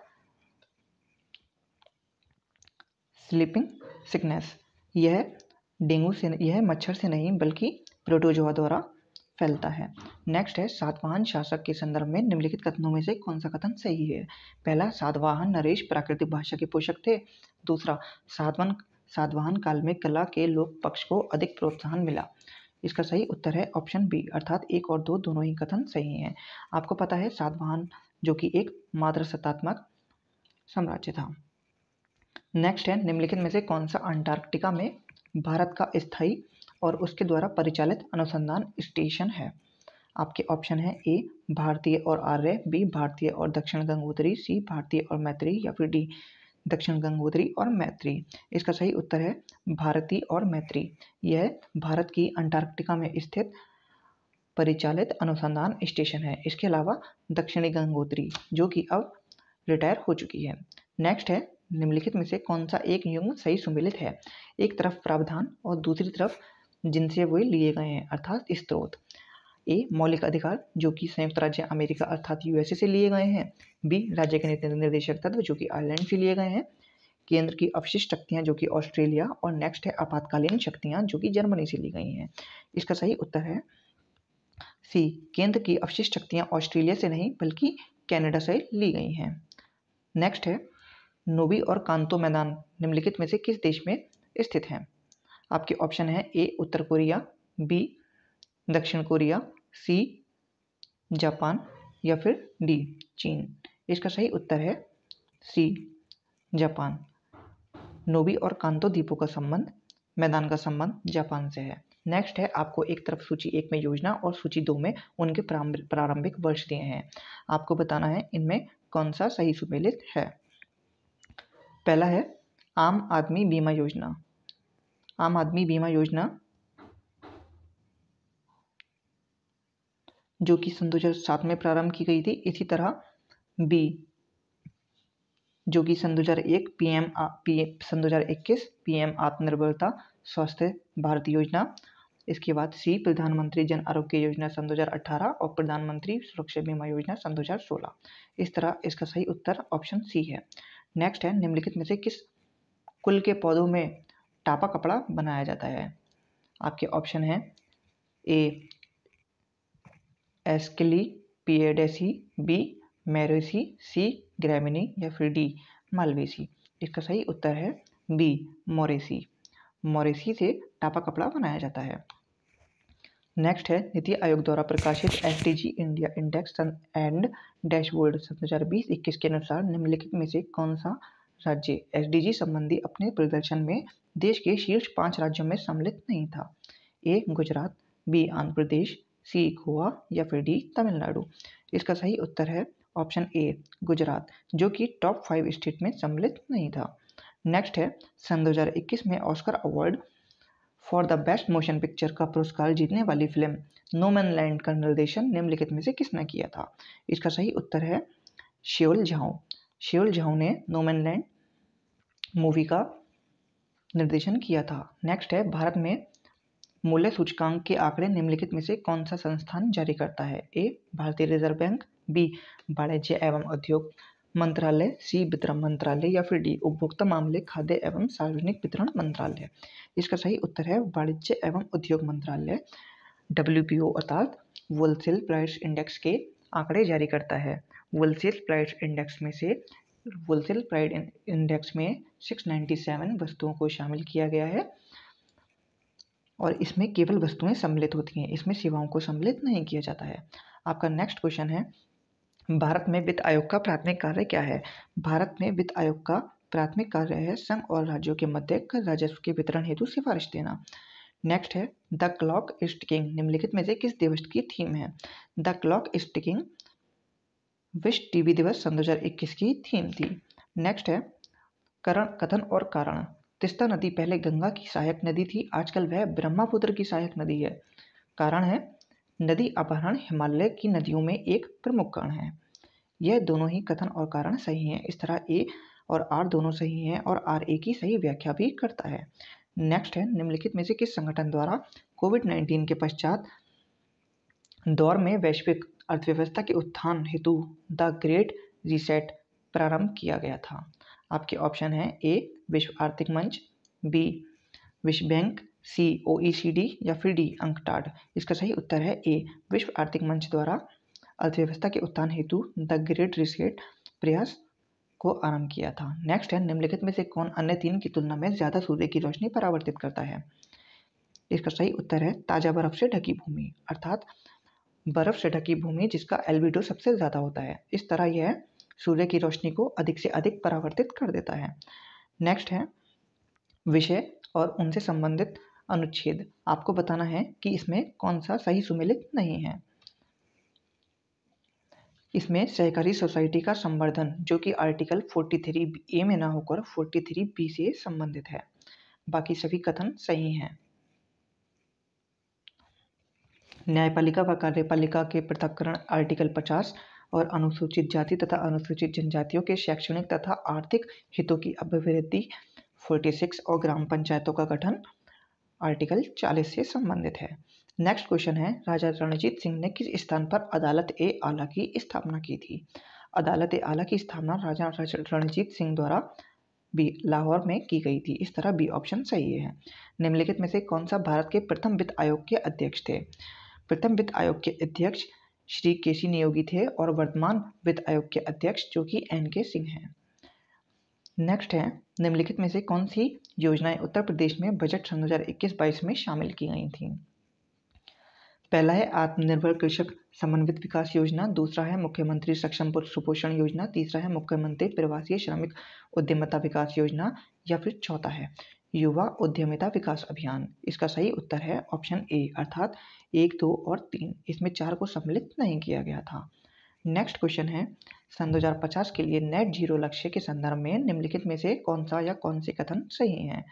स्लीपिंग सिकनेस। यह मच्छर से नहीं बल्कि प्रोटोजोआ द्वारा फैलता है। नेक्स्ट है, सातवाहन शासक के संदर्भ में निम्नलिखित कथनों में से कौन सा कथन सही है? पहला, सातवाहन नरेश प्राकृतिक भाषा के पोषक थे। दूसरा, सातवाहन काल में कला के लोक पक्ष को अधिक प्रोत्साहन मिला। इसका सही उत्तर है ऑप्शन बी, अर्थात 1 और 2 दोनों ही कथन सही हैं। आपको पता है सातवाहन जो कि एक मातृसत्तात्मक साम्राज्य था। नेक्स्ट है, निम्नलिखित में से कौन सा अंटार्कटिका में भारत का स्थायी और उसके द्वारा परिचालित अनुसंधान स्टेशन है? आपके ऑप्शन है ए भारतीय और आर्य, बी भारतीय और दक्षिण गंगोत्री, सी भारतीय और मैत्री या फिर डी दक्षिण गंगोत्री और मैत्री। इसका सही उत्तर है भारती और मैत्री। यह भारत की अंटार्कटिका में स्थित परिचालित अनुसंधान स्टेशन है। इसके अलावा दक्षिणी गंगोत्री जो कि अब रिटायर हो चुकी है। नेक्स्ट है, निम्नलिखित में से कौन सा एक युग्म सही सुमेलित है? एक तरफ प्रावधान और दूसरी तरफ जिनसे वे लिए गए हैं, अर्थात स्रोत। ए मौलिक अधिकार जो कि संयुक्त राज्य अमेरिका अर्थात USA से लिए गए हैं, बी राज्य के निर्देशक तत्व जो कि आयरलैंड से लिए गए हैं, केंद्र की अवशिष्ट शक्तियां जो कि ऑस्ट्रेलिया, और नेक्स्ट है आपातकालीन शक्तियां जो कि जर्मनी से ली गई हैं। इसका सही उत्तर है सी, केंद्र की अवशिष्ट शक्तियां ऑस्ट्रेलिया से नहीं बल्कि कनाडा से ली गई हैं। नेक्स्ट है, नोबी और कांतो मैदान निम्नलिखित में से किस देश में स्थित हैं? आपके ऑप्शन है ए उत्तर कोरिया, बी दक्षिण कोरिया, सी जापान या फिर डी चीन। इसका सही उत्तर है सी जापान। नोबी और कांतो द्वीपों का संबंध, मैदान का संबंध जापान से है। नेक्स्ट है, आपको एक तरफ सूची 1 में योजना और सूची 2 में उनके प्रारंभिक वर्ष दिए हैं। आपको बताना है इनमें कौन सा सही सुमेलित है। पहला है आम आदमी बीमा योजना। आम आदमी बीमा योजना जो कि सन 2007 में प्रारंभ की गई थी। इसी तरह बी जो कि सन 2021 पीएम आत्मनिर्भरता स्वास्थ्य भारत योजना। इसके बाद सी प्रधानमंत्री जन आरोग्य योजना सन 2018 और प्रधानमंत्री सुरक्षा बीमा योजना सन 2016। इस तरह इसका सही उत्तर ऑप्शन सी है। नेक्स्ट है, निम्नलिखित में से किस कुल के पौधों में टापा कपड़ा बनाया जाता है? आपके ऑप्शन है ए एस्क्लेपिएडेसी, बी मैरेसी, सी ग्रैमिनी या फिर डी मालवेसी। इसका सही उत्तर है बी मोरेसी। मोरेसी से टापा कपड़ा बनाया जाता है। नेक्स्ट है, नीति आयोग द्वारा प्रकाशित SDG India index and dashboard 2020-21 के अनुसार निम्नलिखित में से कौन सा राज्य एसडीजी संबंधी अपने प्रदर्शन में देश के शीर्ष 5 राज्यों में सम्मिलित नहीं था? ए गुजरात, बी आंध्र प्रदेश, सी गोवा या फिर डी तमिलनाडु। इसका सही उत्तर है ऑप्शन ए गुजरात, जो कि टॉप 5 स्टेट में सम्मिलित नहीं था। नेक्स्ट है, सन 2021 में Oscar award for the best motion picture का पुरस्कार जीतने वाली फिल्म नो मैन लैंड का निर्देशन निम्नलिखित में से किसने किया था? इसका सही उत्तर है शेओल झाओ। शेओल झाओ ने नो मैन लैंड मूवी का निर्देशन किया था। नेक्स्ट है, भारत में मूल्य सूचकांक के आंकड़े निम्नलिखित में से कौन सा संस्थान जारी करता है? ए भारतीय रिजर्व बैंक, बी वाणिज्य एवं उद्योग मंत्रालय, सी वित्त मंत्रालय या फिर डी उपभोक्ता मामले खाद्य एवं सार्वजनिक वितरण मंत्रालय। इसका सही उत्तर है वाणिज्य एवं उद्योग मंत्रालय। WPO अर्थात होलसेल प्राइस इंडेक्स के आंकड़े जारी करता है। होलसेल प्राइस इंडेक्स में 697 वस्तुओं को शामिल किया गया है और इसमें केवल वस्तुएं सम्मिलित होती हैं, इसमें सेवाओं को सम्मिलित नहीं किया जाता है। आपका नेक्स्ट क्वेश्चन है, भारत में वित्त आयोग का प्राथमिक कार्य क्या है? भारत में वित्त आयोग का प्राथमिक कार्य है संघ और राज्यों के मध्य कर राजस्व के वितरण हेतु सिफारिश देना। नेक्स्ट है, द क्लॉक इज टिकिंग निम्नलिखित में से किस दिवस की थीम है? द क्लॉक इज टिकिंग विश्व टीबी दिवस सन 2021 की थीम थी। नेक्स्ट है, कथन और कारण। तीस्ता नदी पहले गंगा की सहायक नदी थी, आजकल वह ब्रह्मपुत्र की सहायक नदी है। कारण है, नदी अपहरण हिमालय की नदियों में एक प्रमुख कारण है। यह दोनों ही कथन और कारण सही हैं। इस तरह ए और आर दोनों सही हैं और आर ए की सही व्याख्या भी करता है। नेक्स्ट है, निम्नलिखित में से किस संगठन द्वारा कोविड-19 के पश्चात दौर में वैश्विक अर्थव्यवस्था के उत्थान हेतु द ग्रेट रीसेट प्रारंभ किया गया था? आपके ऑप्शन है ए विश्व आर्थिक मंच, बी विश्व बैंक, सी OECD या फिर डी अंकटाड। इसका सही उत्तर है ए विश्व आर्थिक मंच द्वारा अर्थव्यवस्था के उत्थान हेतु द ग्रेट रीसेट प्रयास को आरंभ किया था। नेक्स्ट है, निम्नलिखित में से कौन अन्य 3 की तुलना में ज्यादा सूर्य की रोशनी परावर्तित करता है? इसका सही उत्तर है ताजा बर्फ से ढकी भूमि, अर्थात बर्फ से ढकी भूमि जिसका एल्बिडो सबसे ज्यादा होता है। इस तरह यह सूर्य की रोशनी को अधिक से अधिक परावर्तित कर देता है। नेक्स्ट है, विषय और उनसे संबंधित अनुच्छेद। आपको बताना है कि इसमें कौन सा सही सुमेलित नहीं है। इसमें सहकारी सोसाइटी का संवर्धन, जो कि आर्टिकल 43A में ना होकर 43B से संबंधित है। बाकी सभी कथन सही हैं। न्यायपालिका व कार्यपालिका के पृथक्करण आर्टिकल 50 और अनुसूचित जाति तथा अनुसूचित जनजातियों के शैक्षणिक तथा आर्थिक हितों की अभिवृद्धि 46 और ग्राम पंचायतों का गठन आर्टिकल 40 से संबंधित है। नेक्स्ट क्वेश्चन है, राजा रणजीत सिंह ने किस स्थान पर अदालत ए आला की स्थापना की थी? अदालत ए आला की स्थापना राजा रणजीत सिंह द्वारा भी लाहौर में की गई थी। इस तरह बी ऑप्शन सही है। निम्नलिखित में से कौन सा भारत के प्रथम वित्त आयोग के अध्यक्ष थे? प्रथम वित्त आयोग के अध्यक्ष श्री केसी नियोगी थे और वर्तमान वित्त आयोग के अध्यक्ष जो कि NK सिंह हैं। नेक्स्ट है, निम्नलिखित में से कौन सी योजनाएं उत्तर प्रदेश में बजट सन 2021-22 में शामिल की गई थी? पहला है आत्मनिर्भर कृषक समन्वित विकास योजना, दूसरा है मुख्यमंत्री सक्षम सुपोषण योजना, तीसरा है मुख्यमंत्री प्रवासी श्रमिक उद्यमिता विकास योजना या फिर चौथा है युवा उद्यमिता विकास अभियान। इसका सही उत्तर है ऑप्शन ए अर्थात 1, 2 और 3। इसमें 4 को सम्मिलित नहीं किया गया था। नेक्स्ट क्वेश्चन है, सन 2050 के लिए नेट जीरो लक्ष्य के संदर्भ में निम्नलिखित में से कौन सा या कौन से कथन सही हैं?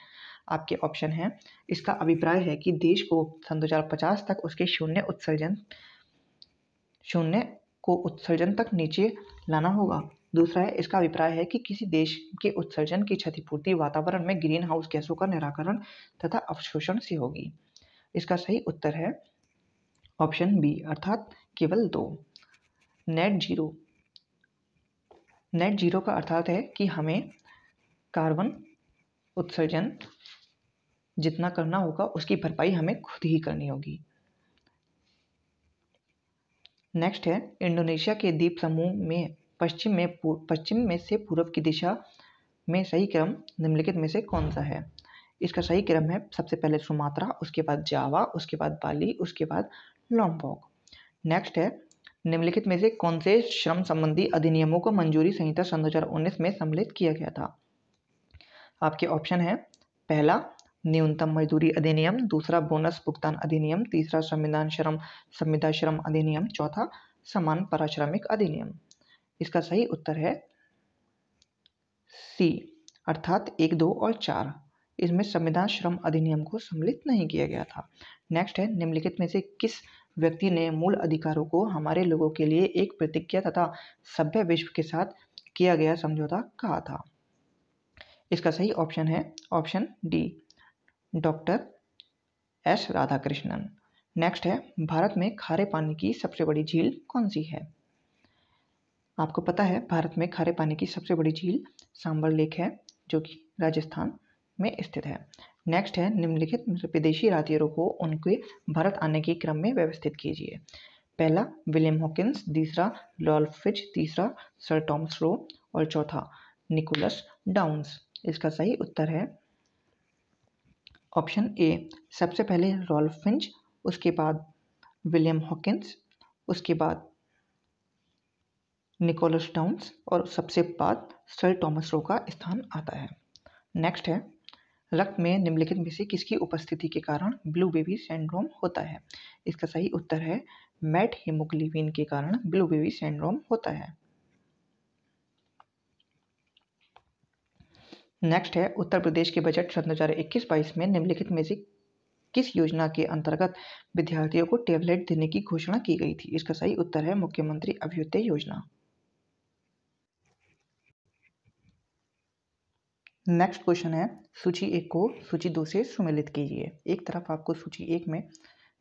आपके ऑप्शन है, इसका अभिप्राय है कि देश को सन 2050 तक उसके शून्य उत्सर्जन शून्य को उत्सर्जन तक नीचे लाना होगा। दूसरा है, इसका अभिप्राय है कि किसी देश के उत्सर्जन की क्षतिपूर्ति वातावरण में ग्रीन हाउस गैसों का निराकरण तथा अवशोषण से होगी। इसका सही उत्तर है ऑप्शन बी, अर्थात केवल 2। Net zero. नेट जीरो का अर्थात है कि हमें कार्बन उत्सर्जन जितना करना होगा उसकी भरपाई हमें खुद ही करनी होगी। नेक्स्ट है, इंडोनेशिया के द्वीप समूह में पश्चिम में से पूर्व की दिशा में सही क्रम निम्नलिखित में से कौन सा है? इसका सही क्रम है सबसे पहले सुमात्रा, उसके बाद जावा, उसके बाद बाली, उसके बाद लॉम्बॉक। नेक्स्ट है, निम्नलिखित में से कौन से श्रम संबंधी अधिनियमों को मंजूरी संहिता सन 2019 में सम्मिलित किया गया था? आपके ऑप्शन है, पहला न्यूनतम मजदूरी अधिनियम, दूसरा बोनस भुगतान अधिनियम, तीसरा संविदा श्रम अधिनियम, चौथा समान पारिश्रमिक अधिनियम। इसका सही उत्तर है सी, अर्थात 1, 2 और 4। इसमें संविदा श्रम अधिनियम को सम्मिलित नहीं किया गया था। नेक्स्ट है, निम्नलिखित में से किस व्यक्ति ने मूल अधिकारों को हमारे लोगों के लिए एक प्रतिज्ञा तथा सभ्य विश्व के साथ किया गया समझौता कहा था? इसका सही ऑप्शन है option D, doctor S Radhakrishnan. Next है, भारत में खारे पानी की सबसे बड़ी झील कौन सी है? आपको पता है भारत में खारे पानी की सबसे बड़ी झील सांबर लेक है, जो कि राजस्थान में स्थित है। नेक्स्ट है, निम्नलिखित विदेशी राहगीरों को उनके भारत आने के क्रम में व्यवस्थित कीजिए। पहला विलियम हॉकिंस, दूसरा रॉल्फ फिच, तीसरा सर टॉमस रो और चौथा निकोलस डाउन्स। इसका सही उत्तर है ऑप्शन ए, सबसे पहले रॉल्फ फिंच, उसके बाद विलियम हॉकिंस, उसके बाद निकोलस डाउन्स और सबसे बाद सर टॉमस रो का स्थान आता है। नेक्स्ट है, रक्त में निम्नलिखित में से किसकी उपस्थिति के कारण ब्लू बेबी सिंड्रोम होता है? इसका सही उत्तर है मेट हीमोग्लोबिन के कारण ब्लू बेबी सिंड्रोम होता है। नेक्स्ट है, उत्तर प्रदेश के बजट सन 2021-22 में निम्नलिखित में से किस योजना के अंतर्गत विद्यार्थियों को टैबलेट देने की घोषणा की गई थी? इसका सही उत्तर है मुख्यमंत्री अभ्युदय योजना। नेक्स्ट क्वेश्चन है, सूची 1 को सूची 2 से सुमेलित कीजिए। एक तरफ आपको सूची 1 में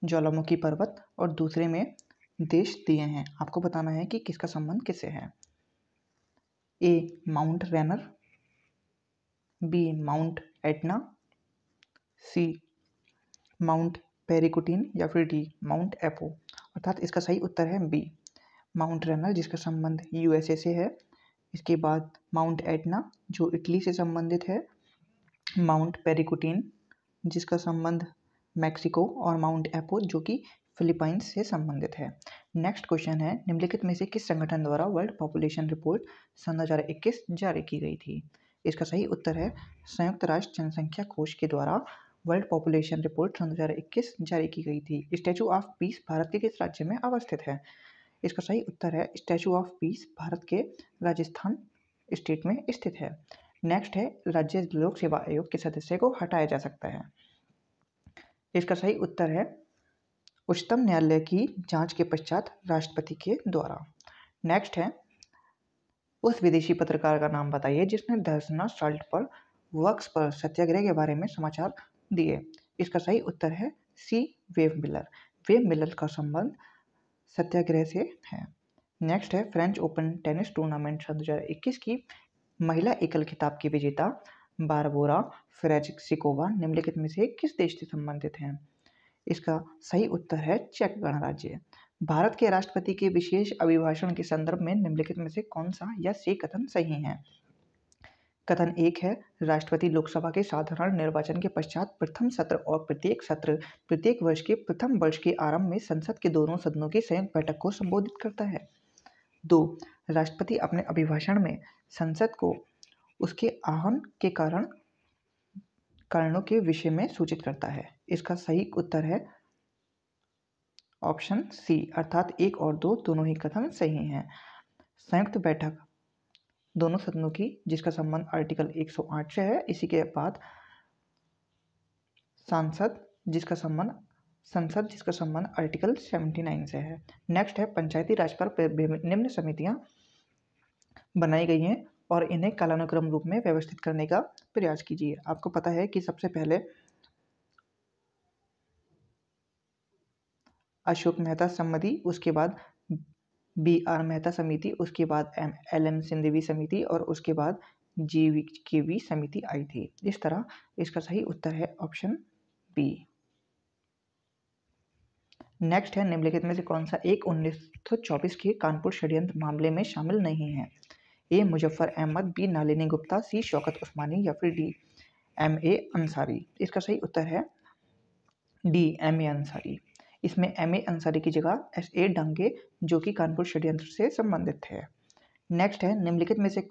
ज्वालामुखी पर्वत और दूसरे में देश दिए हैं। आपको बताना है कि किसका संबंध किससे है। A Mount Rainier, B Mount Etna, C Mount Paricutin या फिर डी माउंट एपो। अर्थात इसका सही उत्तर है बी माउंट रैनर, जिसका संबंध यूएसए से है। इसके बाद माउंट एटना जो इटली से संबंधित है, माउंट पेरिकुटिन जिसका संबंध मैक्सिको और माउंट एपो जो कि फिलीपाइंस से संबंधित है। नेक्स्ट क्वेश्चन है, निम्नलिखित में से किस संगठन द्वारा वर्ल्ड पॉपुलेशन रिपोर्ट सन 2021 जारी की गई थी? इसका सही उत्तर है संयुक्त राष्ट्र जनसंख्या कोष के द्वारा वर्ल्ड पॉपुलेशन रिपोर्ट सन 2021 जारी की गई थी। स्टैचू ऑफ पीस भारत के किस राज्य में अवस्थित है? इसका सही उत्तर है स्टैचू ऑफ पीस भारत के राजस्थान स्टेट में स्थित है। नेक्स्ट है, राज्य लोक सेवा आयोग के सदस्य को हटाया जा सकता है। इसका सही उत्तर है उच्चतम न्यायालय की जांच के पश्चात राष्ट्रपति के द्वारा। नेक्स्ट है, उस विदेशी पत्रकार का नाम बताइए जिसने धर्सना साल्ट पर वर्क्स पर सत्याग्रह के बारे में समाचार दिए। इसका सही उत्तर है सी वेव मिलर। वेव मिलर का संबंध सत्याग्रह से है। नेक्स्ट है, फ्रेंच ओपन टेनिस टूर्नामेंट सन 2021 की महिला एकल खिताब की विजेता बारबोरा फ्रेजिक्सिकोवा निम्नलिखित में से किस देश से संबंधित हैं? इसका सही उत्तर है चेक गणराज्य। भारत के राष्ट्रपति के विशेष अभिभाषण के संदर्भ में निम्नलिखित में से कौन सा या से कथन सही है? कथन 1 है, राष्ट्रपति लोकसभा के साधारण निर्वाचन के पश्चात प्रथम सत्र और प्रत्येक सत्र प्रत्येक वर्ष के प्रथम वर्ष के आरंभ में संसद के दोनों सदनों की संयुक्त बैठक को संबोधित करता है। 2, राष्ट्रपति अपने अभिभाषण में संसद को उसके आहन के कारणों के विषय में सूचित करता है। इसका सही उत्तर है ऑप्शन सी, अर्थात 1 और 2 दोनों ही कथन सही हैं। संयुक्त बैठक दोनों सदनों की जिसका संबंध आर्टिकल 108 से है। इसी के बाद सांसद जिसका संबंध संसद जिसका संबंध आर्टिकल 79 से है। नेक्स्ट है पंचायती राज पर निम्न समितियां बनाई गई हैं और इन्हें कालानुक्रम रूप में व्यवस्थित करने का प्रयास कीजिए। आपको पता है कि सबसे पहले अशोक मेहता समिति, उसके बाद BR मेहता समिति, उसके बाद LM सिंघवी समिति और उसके बाद GVKV समिति आई थी। इस तरह इसका सही उत्तर है ऑप्शन बी। नेक्स्ट है निम्नलिखित में से कौन सा एक 1924 के कानपुर षड्यंत्र मामले में शामिल नहीं है? ए मुजफ्फर अहमद, बी नलिनी गुप्ता, सी शौकत उस्मानी या फिर डी MA अंसारी। इसका सही उत्तर है डी MA अंसारी। इसमें MA अंसारी की जगह SA डांगे जो कि कानपुर षड्यंत्र से संबंधित है। नेक्स्ट है निम्नलिखित में से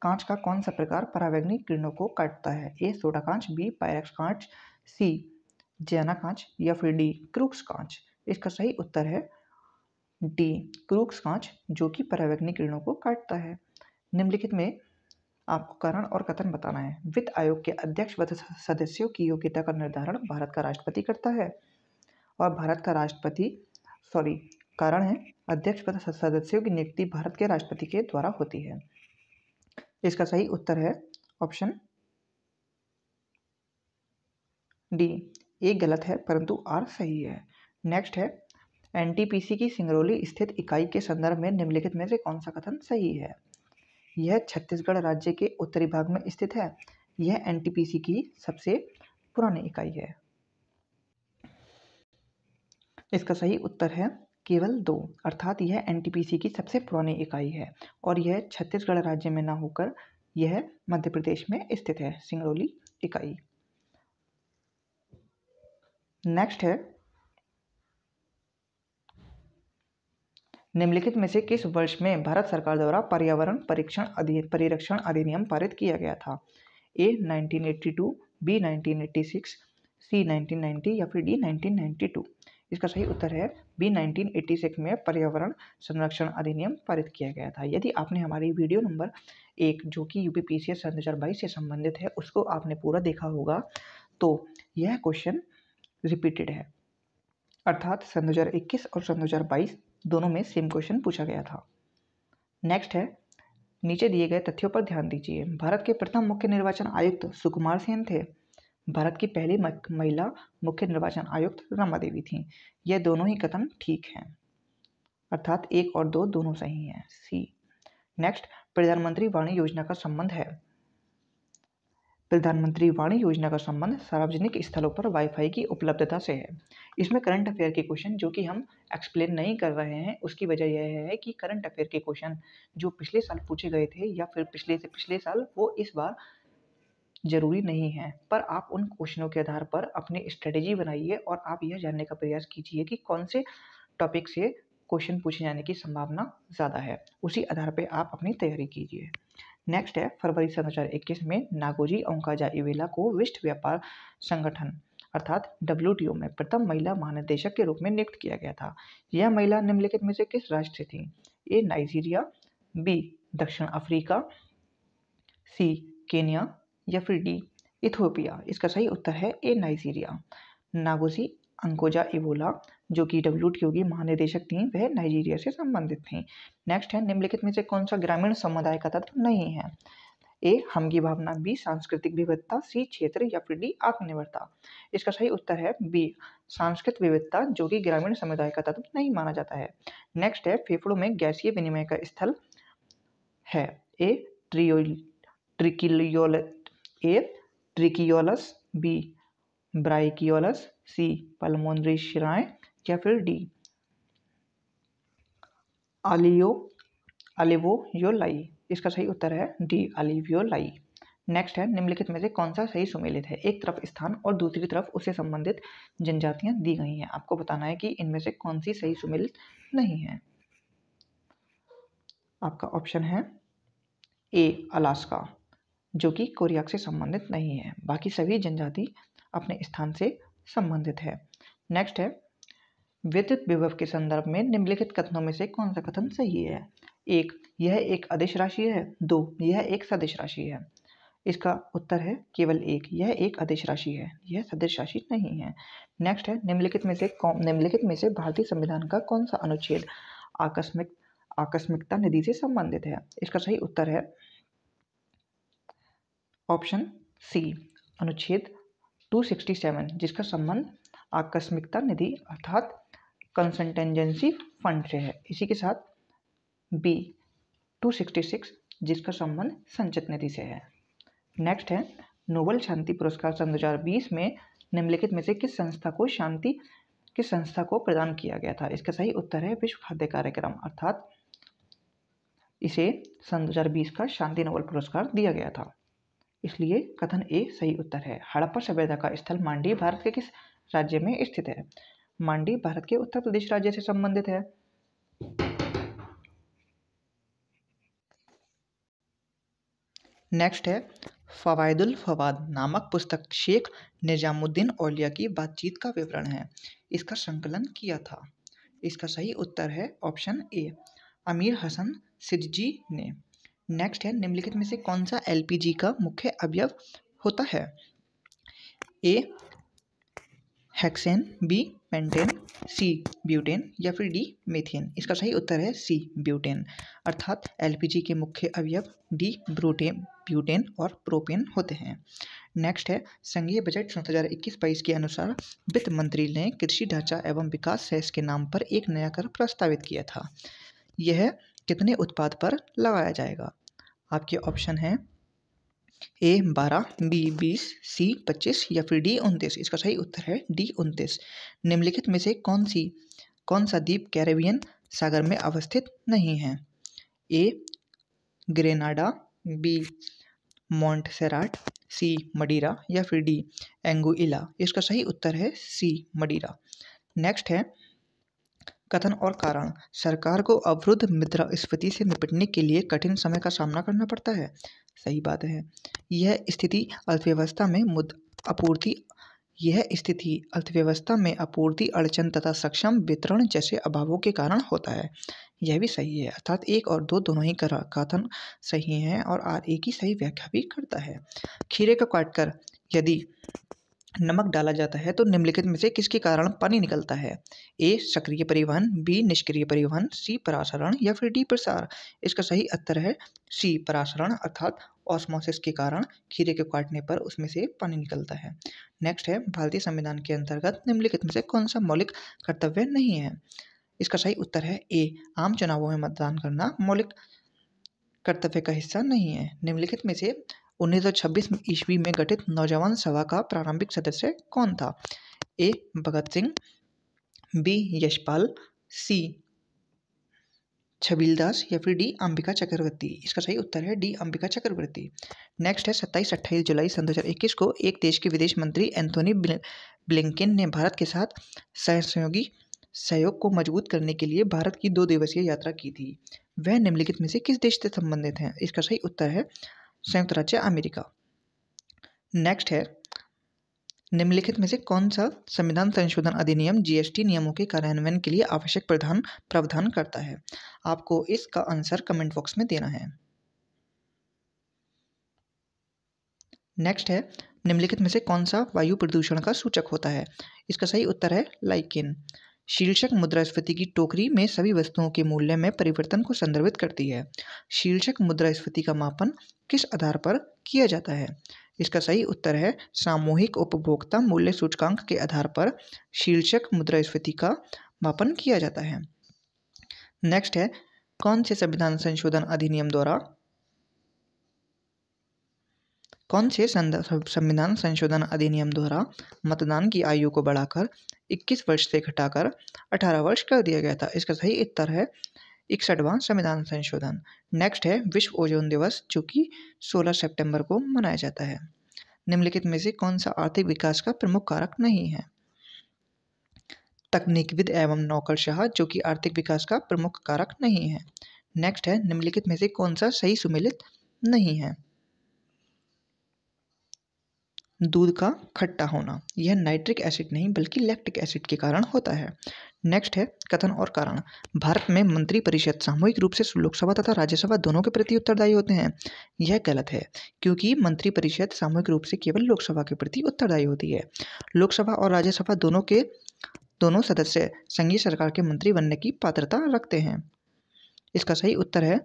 कांच का कौन सा प्रकार परावैंगनी किरणों को काटता है? ए सोडा कांच, बी पायरेक्स कांच, सी जैना कांच या फिर डी क्रूक्स कांच। इसका सही उत्तर है डी क्रूक्स कांच जो कि परावैंगनी किरणों को काटता है। निम्नलिखित में आपको कारण और कथन बताना है। वित्त आयोग के अध्यक्ष व सदस्यों की योग्यता का निर्धारण भारत का राष्ट्रपति करता है और कारण है अध्यक्ष व सदस्यों की नियुक्ति भारत के राष्ट्रपति के द्वारा होती है। इसका सही उत्तर है ऑप्शन डी। ए गलत है परंतु आर सही है। नेक्स्ट है NTPC की सिंगरौली स्थित इकाई के संदर्भ में निम्नलिखित में से कौन सा कथन सही है? यह छत्तीसगढ़ राज्य के उत्तरी भाग में स्थित है। यह NTPC की सबसे पुरानी इकाई है। इसका सही उत्तर है केवल 2, अर्थात यह NTPC की सबसे पुरानी इकाई है और यह छत्तीसगढ़ राज्य में न होकर यह मध्य प्रदेश में स्थित है, सिंगरौली इकाई। नेक्स्ट है निम्नलिखित में से किस वर्ष में भारत सरकार द्वारा पर्यावरण परिरक्षण अधिनियम पारित किया गया था? ए 1982, बी 1986, सी 1990 या फिर डी 1992। इसका सही उत्तर है बी 1986 में पर्यावरण संरक्षण अधिनियम पारित किया गया था। यदि आपने हमारी वीडियो नंबर 1 जो कि UPPCS 2022 से संबंधित है उसको आपने पूरा देखा होगा तो यह क्वेश्चन रिपीटेड है, अर्थात 2021 और 2022 दोनों में सेम क्वेश्चन पूछा गया था। नेक्स्ट है नीचे दिए गए तथ्यों पर ध्यान दीजिए। भारत के प्रथम मुख्य निर्वाचन आयुक्त सुकुमार सेन थे। भारत की पहली महिला मुख्य निर्वाचन आयुक्त रमा देवी थी। यह दोनों ही कथन ठीक हैं, अर्थात 1 और 2 दोनों सही हैं, सी। नेक्स्ट प्रधानमंत्री वाणी योजना का संबंध है। प्रधानमंत्री वाणी योजना का संबंध सार्वजनिक स्थलों पर वाईफाई की उपलब्धता से है। इसमें करंट अफेयर के क्वेश्चन जो कि हम एक्सप्लेन नहीं कर रहे हैं उसकी वजह यह है कि करंट अफेयर के क्वेश्चन जो पिछले साल पूछे गए थे या फिर पिछले से पिछले साल वो इस बार जरूरी नहीं है, पर आप उन क्वेश्चनों के आधार पर अपनी स्ट्रेटेजी बनाइए और आप यह जानने का प्रयास कीजिए कि कौन से टॉपिक से क्वेश्चन पूछे जाने की संभावना ज़्यादा है, उसी आधार पर आप अपनी तैयारी कीजिए। नेक्स्ट है फरवरी 2021 में नागोजी ओंकाजा-इवेला को विश्व व्यापार संगठन अर्थात WTO में प्रथम महिला महानिदेशक के रूप में नियुक्त किया गया था। यह महिला निम्नलिखित में से किस राष्ट्र से थी? ए नाइजीरिया, बी दक्षिण अफ्रीका, सी केन्या या फिर डी इथियोपिया। इसका सही उत्तर है ए नाइजीरिया। नागोजी ओंकाजा-इवेला जो कि WTO की महानिदेशक थी वह नाइजीरिया से संबंधित थी। नेक्स्ट है निम्नलिखित में से कौन सा ग्रामीण समुदाय का तत्व नहीं है? ए हम की भावना, बी सांस्कृतिक विविधता, सी क्षेत्र या फिर डी आत्मनिर्भरता। इसका सही उत्तर है बी सांस्कृतिक विविधता जो कि ग्रामीण समुदाय का तत्व नहीं माना जाता है। नेक्स्ट है फेफड़ों में गैसीय विनिमय का स्थल है। ए ट्रिकियोलस, बी ब्राइकियोलस, सी पल्मोनरी शिराएं या फिर डी अलिवोयोलाई। इसका सही उत्तर है डी अलिवियोलाई। नेक्स्ट है निम्नलिखित में से कौन सा सही सुमेलित है? एक तरफ स्थान और दूसरी तरफ उससे संबंधित जनजातियां दी गई हैं। आपको बताना है कि इनमें से कौन सी सही सुमेलित नहीं है। आपका ऑप्शन है ए अलास्का जो कि कोरियाक से संबंधित नहीं है, बाकी सभी जनजाति अपने स्थान से संबंधित है। नेक्स्ट है विद्युत विभव के संदर्भ में निम्नलिखित कथनों में से कौन सा कथन सही है? 1 यह एक अदिश राशि है, 2 यह एक सदिश राशि है, इसका उत्तर है केवल एक। यह एक अदिश राशि है, यह सदिश राशि नहीं है। नेक्स्ट है निम्नलिखित में से भारतीय संविधान का कौन सा अनुच्छेद आकस्मिकता निधि से संबंधित है? इसका सही उत्तर है ऑप्शन सी, अनुच्छेद 267, जिसका संबंध आकस्मिकता निधि अर्थात कंसंटेंजेंसी फंड से है। इसी के साथ बी 266, जिसका संबंध संचित निधि से है। नेक्स्ट है नोबेल शांति पुरस्कार सन 2020 में निम्नलिखित में से किस संस्था को प्रदान किया गया था? इसका सही उत्तर है विश्व खाद्य कार्यक्रम, अर्थात इसे सन 2020 का शांति नोबेल पुरस्कार दिया गया था। इसलिए कथन ए सही उत्तर है। हड़प्पा सभ्यता का स्थल मांडी भारत के किस राज्य में स्थित है? मांडी भारत के उत्तर प्रदेश राज्य से संबंधित है। नेक्स्ट है फवायदुल फवाद नामक पुस्तक शेख निजामुद्दीन औलिया की बातचीत का विवरण है। इसका संकलन किया था। इसका सही उत्तर है ऑप्शन ए, अमीर हसन सिद्दीकी ने। नेक्स्ट है निम्नलिखित में से कौन सा एलपीजी का मुख्य अवयव होता है? A hexane, B pentane, C butane या फिर डी मीथेन। इसका सही उत्तर है सी ब्यूटेन, अर्थात एलपीजी के मुख्य अवयव डी ब्यूटेन और प्रोपेन होते हैं। नेक्स्ट है संघीय बजट 2021-22 के अनुसार वित्त मंत्री ने कृषि ढांचा एवं विकास सेस के नाम पर एक नया कर प्रस्तावित किया था। यह कितने उत्पाद पर लगाया जाएगा? आपके ऑप्शन हैं ए 12, बी 20, सी 25 या फिर डी 29। इसका सही उत्तर है डी 29। निम्नलिखित में से कौन सा द्वीप कैरेबियन सागर में अवस्थित नहीं है? ए ग्रेनाडा, बी मोंटसेराट, सी मडीरा या फिर डी एंगुइला। इसका सही उत्तर है सी मडीरा। नेक्स्ट है कथन और कारण। सरकार को अवरुद्ध मुद्रास्फीति से निपटने के लिए कठिन समय का सामना करना पड़ता है। सही बात है। यह स्थिति अर्थव्यवस्था में आपूर्ति अड़चन तथा सक्षम वितरण जैसे अभावों के कारण होता है। यह भी सही है, अर्थात 1 और 2 दोनों ही कथन सही हैं और आर ए की सही व्याख्या भी करता है। खीरे को काटकर यदि नमक डाला जाता है तो निम्नलिखित में से किसके कारण पानी निकलता है? ए सक्रिय परिवहन, बी निष्क्रिय परिवहन, सी परासरण या फिर डी प्रसार। इसका सही उत्तर है सी परासरण, अर्थात ऑस्मोसिस के कारण खीरे को काटने पर उसमें से पानी निकलता है। नेक्स्ट है भारतीय संविधान के अंतर्गत निम्नलिखित में से कौन सा मौलिक कर्तव्य नहीं है? इसका सही उत्तर है ए आम चुनावों में मतदान करना मौलिक कर्तव्य का हिस्सा नहीं है। निम्नलिखित में से 1926 ईस्वी में गठित नौजवान सभा का प्रारंभिक सदस्य कौन था? ए भगत सिंह, बी यशपाल, सी छबीलदास या फिर डी अंबिका चक्रवर्ती। इसका सही उत्तर है डी अंबिका चक्रवर्ती। नेक्स्ट है 27-28 जुलाई सन 2021 को एक देश के विदेश मंत्री एंथोनी ब्लिंकेन ने भारत के साथ सहयोग को मजबूत करने के लिए भारत की 2 दिवसीय यात्रा की थी। वह निम्नलिखित में से किस देश से संबंधित हैं? इसका सही उत्तर है संयुक्त राज्य अमेरिका। नेक्स्ट है निम्नलिखित में से कौन सा संविधान संशोधन अधिनियम जीएसटी नियमों के कार्यान्वयन के लिए आवश्यक प्रावधान करता है? आपको इसका आंसर कमेंट बॉक्स में देना है। नेक्स्ट है निम्नलिखित में से कौन सा वायु प्रदूषण का सूचक होता है? इसका सही उत्तर है लाइकेन। शीर्षक मुद्रास्फीति की टोकरी में सभी वस्तुओं के मूल्य में परिवर्तन को संदर्भित करती है। शीर्षक मुद्रास्फीति का मापन किस आधार पर किया जाता है? इसका सही उत्तर है सामूहिक उपभोक्ता मूल्य सूचकांक के आधार पर शीर्षक मुद्रास्फीति का मापन किया जाता है। नेक्स्ट है कौन से संविधान संशोधन अधिनियम द्वारा मतदान की आयु को बढ़ाकर 21 वर्ष से घटाकर 18 वर्ष कर दिया गया था? इसका सही उत्तर है 61वां संविधान संशोधन। नेक्स्ट है विश्व ओजोन दिवस, जो कि 16 सितंबर को मनाया जाता है। निम्नलिखित में से कौन सा आर्थिक विकास का प्रमुख कारक नहीं है? तकनीकविद एवं नौकरशाह, जो कि आर्थिक विकास का प्रमुख कारक नहीं है। नेक्स्ट है निम्नलिखित में से कौन सा सही सुमेलित नहीं है? दूध का खट्टा होना, यह नाइट्रिक एसिड नहीं बल्कि लैक्टिक एसिड के कारण होता है। नेक्स्ट है कथन और कारण। भारत में मंत्रिपरिषद सामूहिक रूप से लोकसभा तथा राज्यसभा दोनों के प्रति उत्तरदायी होते हैं। यह गलत है, क्योंकि मंत्रिपरिषद सामूहिक रूप से केवल लोकसभा के प्रति उत्तरदायी होती है। लोकसभा और राज्यसभा दोनों सदस्य संघीय सरकार के मंत्री बनने की पात्रता रखते हैं। इसका सही उत्तर है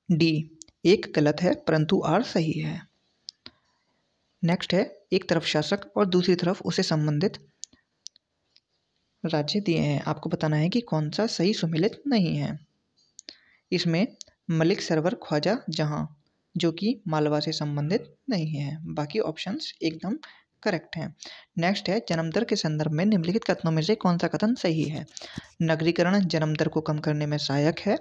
डी। एक गलत है परंतु आर सही है। नेक्स्ट है एक तरफ शासक और दूसरी तरफ उसे संबंधित राज्य दिए हैं, आपको बताना है कि कौन सा सही सुमेलित नहीं है। इसमें मलिक सरवर ख्वाजा जहां जो कि मालवा से संबंधित नहीं है, बाकी ऑप्शंस एकदम करेक्ट हैं। नेक्स्ट है जन्म दर के संदर्भ में निम्नलिखित कथनों में से कौन सा कथन सही है। नगरीकरण जन्म दर को कम करने में सहायक है।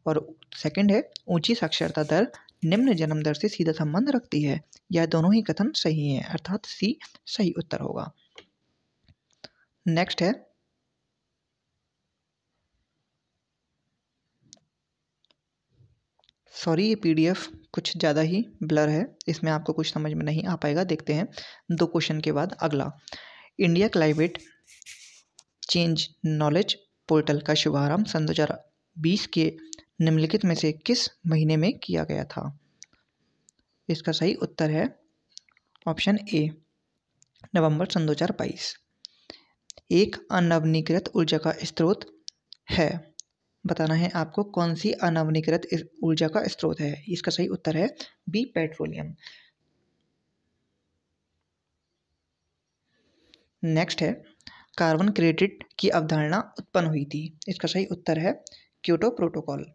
और सेकंड है ऊंची साक्षरता दर निम्न जन्म दर से सीधा संबंध रखती है। यह दोनों ही कथन सही हैं, अर्थात सी सही उत्तर होगा। नेक्स्ट है सॉरी ये पीडीएफ कुछ ज़्यादा ही ब्लर है, इसमें आपको कुछ समझ में नहीं आ पाएगा। देखते हैं 2 क्वेश्चन के बाद अगला। India climate change knowledge portal का शुभारंभ सन 2020 के निम्नलिखित में से किस महीने में किया गया था। इसका सही उत्तर है ऑप्शन ए नवंबर सन 2022। एक अनवनीकृत ऊर्जा का स्रोत है, बताना है आपको कौन सी अनवनीकृत ऊर्जा का स्रोत है। इसका सही उत्तर है बी पेट्रोलियम। नेक्स्ट है कार्बन क्रेडिट की अवधारणा उत्पन्न हुई थी। इसका सही उत्तर है क्योटो प्रोटोकॉल,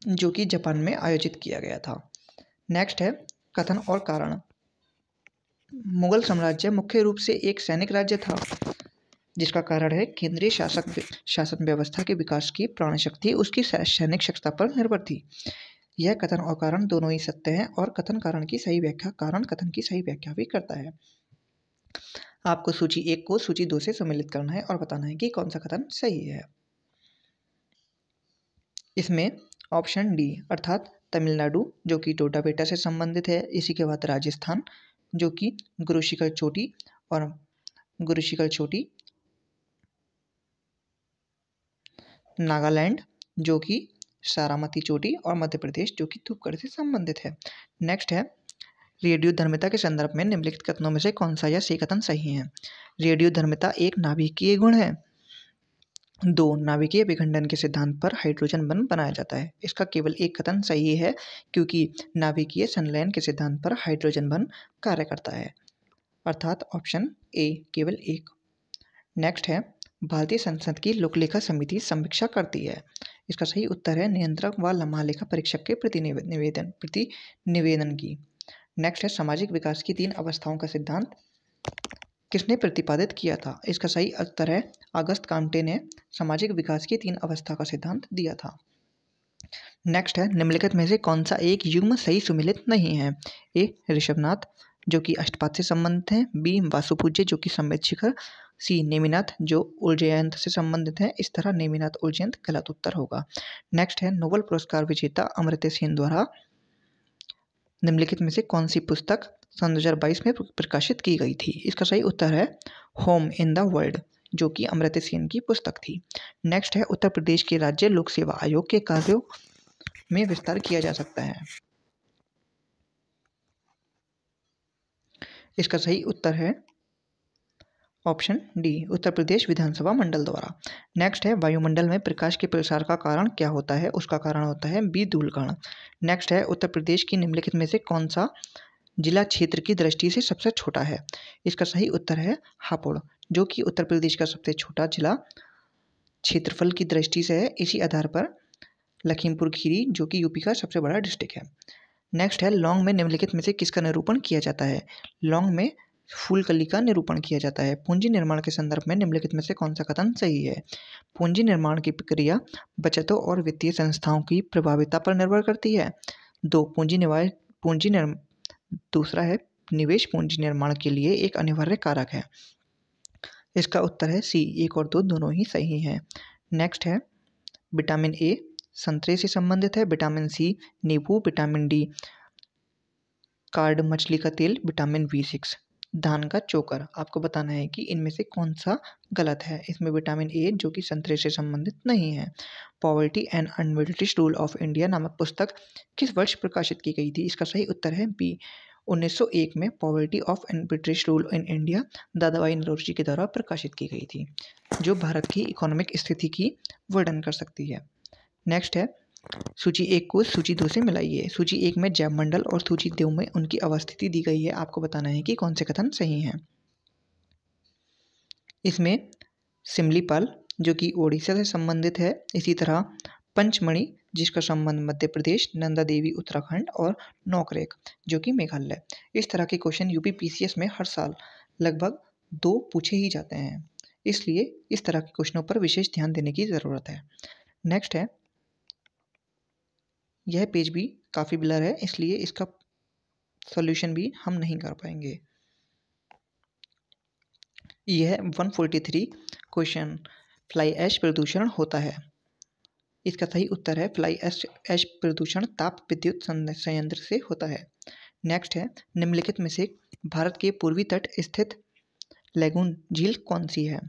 जो कि जापान में आयोजित किया गया था। नेक्स्ट है कथन और कारण। मुगल साम्राज्य मुख्य रूप से एक सैनिक राज्य था, जिसका कारण है केंद्रीय शासन व्यवस्था के विकास की प्राण शक्ति उसकी सैनिक क्षमता पर निर्भर थी। यह कथन और कारण दोनों ही सत्य हैं और कथन कारण की सही व्याख्या कारण कथन की सही व्याख्या भी करता है। आपको सूची 1 को सूची 2 से सम्मिलित करना है और बताना है कि कौन सा कथन सही है। इसमें ऑप्शन डी अर्थात तमिलनाडु जो कि टोडा बेटा से संबंधित है, इसी के बाद राजस्थान जो कि गुरु शिखर चोटी, नागालैंड जो कि सारामती चोटी और मध्य प्रदेश जो कि धूपगढ़ से संबंधित है। नेक्स्ट है रेडियो धर्मिता के संदर्भ में निम्नलिखित कथनों में से कौन सा या सही कथन सही है। रेडियो धर्मिता एक नाभिकीय गुण है। 2 नाभिकीय विखंडन के सिद्धांत पर हाइड्रोजन बंध बनाया जाता है। इसका केवल एक कथन सही है, क्योंकि नाभिकीय संलयन के सिद्धांत पर हाइड्रोजन बंध कार्य करता है, अर्थात ऑप्शन ए केवल एक। नेक्स्ट है भारतीय संसद की लोकलेखा समिति समीक्षा करती है। इसका सही उत्तर है नियंत्रक व महालेखा परीक्षक के प्रतिनिवेदन की। नेक्स्ट है सामाजिक विकास की 3 अवस्थाओं का सिद्धांत किसने प्रतिपादित किया था। इसका सही उत्तर है अगस्त कांटे ने सामाजिक विकास की 3 अवस्था का सिद्धांत दिया था। नेक्स्ट है निम्नलिखित में से कौन सा एक युग्म सही सुमेलित नहीं है। ए ऋषभनाथ जो कि अष्टपाद से संबंधित है। बी वासुपूज्य जो कि संवेद शिखर। सी नेमिनाथ जो उज्जयंत से संबंधित है। इस तरह नेमिनाथ उज्जयंत गलत उत्तर होगा। नेक्स्ट है नोबेल पुरस्कार विजेता अमर्त्य सेन द्वारा निम्नलिखित में से कौन सी पुस्तक सन 2022 में प्रकाशित की गई थी। इसका सही उत्तर है होम इन द वर्ल्ड जो कि अमर्त्य सेन की पुस्तक थी। नेक्स्ट है उत्तर प्रदेश के राज्य लोक सेवा आयोग के कार्यों में विस्तार किया जा सकता है। इसका सही उत्तर है ऑप्शन डी उत्तर प्रदेश विधानसभा मंडल द्वारा। नेक्स्ट है वायुमंडल में प्रकाश के प्रसार का कारण क्या होता है। उसका कारण होता है बी धूलकण। नेक्स्ट है उत्तर प्रदेश की निम्नलिखित में से कौन सा जिला क्षेत्र की दृष्टि से सबसे छोटा है। इसका सही उत्तर है हापुड़ जो कि उत्तर प्रदेश का सबसे छोटा जिला क्षेत्रफल की दृष्टि से है। इसी आधार पर लखीमपुर खीरी जो कि यूपी का सबसे बड़ा डिस्ट्रिक्ट है। नेक्स्ट है लौंग में निम्नलिखित में से किसका निरूपण किया जाता है। लौंग में फूलकली का निरूपण किया जाता है। पूंजी निर्माण के संदर्भ में निम्नलिखित में से कौन सा कथन सही है। पूंजी निर्माण की प्रक्रिया बचतों और वित्तीय संस्थाओं की प्रभाविता पर निर्भर करती है। 2 दूसरा है निवेश पूंजी निर्माण के लिए एक अनिवार्य कारक है। इसका उत्तर है सी 1 और 2 दोनों ही सही हैं। नेक्स्ट है विटामिन ए संतरे से संबंधित है। विटामिन सी नींबू, विटामिन डी कार्ड मछली का तेल, विटामिन B6, धान का चोकर। आपको बताना है कि इनमें से कौन सा गलत है। इसमें विटामिन ए जो कि संतरे से संबंधित नहीं है। Poverty and un-British rule of India नामक पुस्तक किस वर्ष प्रकाशित की गई थी? इसका सही उत्तर है बी, 1901 में poverty of and British rule in India Dadabhai Naoroji के द्वारा प्रकाशित की गई थी, जो भारत की इकोनॉमिक स्थिति की वर्णन कर सकती है। नेक्स्ट है, सूची 1 को सूची 2 से मिलाइए। सूची 1 में जैव मंडल और सूची 2 में उनकी अवस्थिति दी गई है। आपको बताना है कि कौन से कथन सही हैं। इसमें सिमलीपाल जो कि ओडिशा से संबंधित है, इसी तरह पंचमणि जिसका संबंध मध्य प्रदेश, नंदा देवी उत्तराखंड और नौकरेक जो कि मेघालय। इस तरह के क्वेश्चन यूपी पीसीएस में हर साल लगभग 2 पूछे ही जाते हैं, इसलिए इस तरह के क्वेश्चनों पर विशेष ध्यान देने की ज़रूरत है। नेक्स्ट है, यह पेज भी काफ़ी ब्लर है, इसलिए इसका सॉल्यूशन भी हम नहीं कर पाएंगे। यह 143 क्वेश्चन, फ्लाई ऐश प्रदूषण होता है। इसका सही उत्तर है फ्लाई ऐश प्रदूषण ताप विद्युत संयंत्र से होता है। नेक्स्ट है, निम्नलिखित में से भारत के पूर्वी तट स्थित लैगून झील कौन सी है?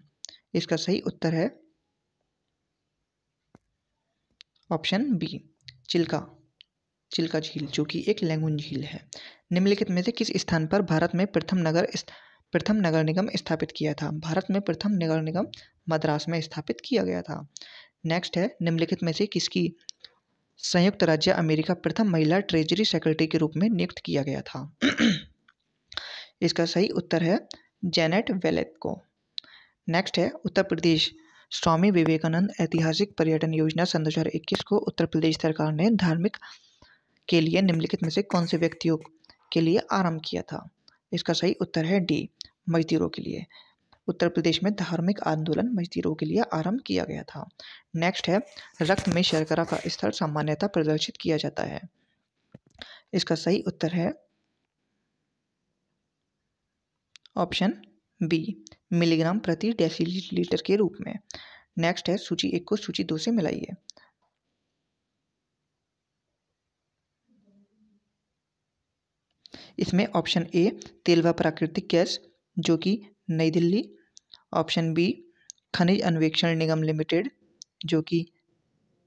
इसका सही उत्तर है ऑप्शन बी, चिल्का झील जो कि एक लैगून झील है। निम्नलिखित में से किस स्थान पर भारत में प्रथम नगर निगम स्थापित किया था? भारत में प्रथम नगर निगम मद्रास में स्थापित किया गया था। नेक्स्ट है, निम्नलिखित में से किसकी संयुक्त राज्य अमेरिका प्रथम महिला ट्रेजरी सेक्रेटरी के रूप में नियुक्त किया गया था? इसका सही उत्तर है जेनेट वेलेट को। नेक्स्ट है, उत्तर प्रदेश स्वामी विवेकानंद ऐतिहासिक पर्यटन योजना सन 2021 को उत्तर प्रदेश सरकार ने धार्मिक के लिए निम्नलिखित में से कौन से व्यक्तियों के लिए आरंभ किया था? इसका सही उत्तर है डी, मजदूरों के लिए। उत्तर प्रदेश में धार्मिक आंदोलन मजदूरों के लिए आरंभ किया गया था। नेक्स्ट है, रक्त में शर्करा का स्तर सामान्यतः प्रदर्शित किया जाता है। इसका सही उत्तर है ऑप्शन बी, मिलीग्राम प्रति डेसीलीटर के रूप में। नेक्स्ट है, सूची 1 को सूची 2 से मिलाइए। इसमें ऑप्शन ए, तेल व प्राकृतिक गैस जो कि नई दिल्ली, ऑप्शन बी, खनिज अन्वेषण निगम लिमिटेड जो कि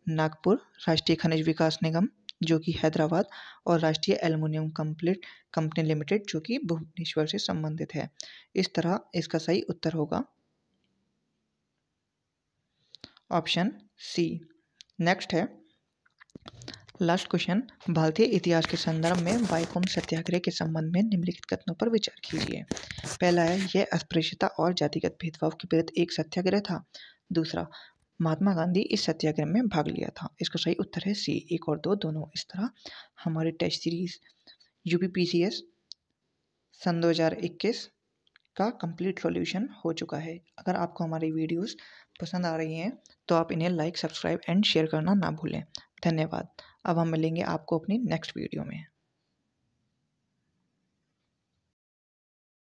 नागपुर, राष्ट्रीय खनिज विकास निगम जो कि हैदराबाद और राष्ट्रीय एल्युमिनियम कंपनी लिमिटेड जो कि भुवनेश्वर से संबंधित है। इस तरह इसका सही उत्तर होगा ऑप्शन सी। नेक्स्ट है, लास्ट क्वेश्चन, भारतीय इतिहास के संदर्भ में वाइकोम सत्याग्रह के संबंध में निम्नलिखित कथनों पर विचार कीजिए। पहला है, यह अस्पृश्यता और जातिगत भेदभाव के विरुद्ध एक सत्याग्रह था। दूसरा, महात्मा गांधी इस सत्याग्रह में भाग लिया था। इसका सही उत्तर है सी, 1 और 2 दोनों। इस तरह हमारे टेस्ट सीरीज यूपी पीसीएस सन 2021 का कंप्लीट सॉल्यूशन हो चुका है। अगर आपको हमारी वीडियोस पसंद आ रही हैं तो आप इन्हें लाइक, सब्सक्राइब एंड शेयर करना ना भूलें। धन्यवाद। अब हम मिलेंगे आपको अपनी नेक्स्ट वीडियो में।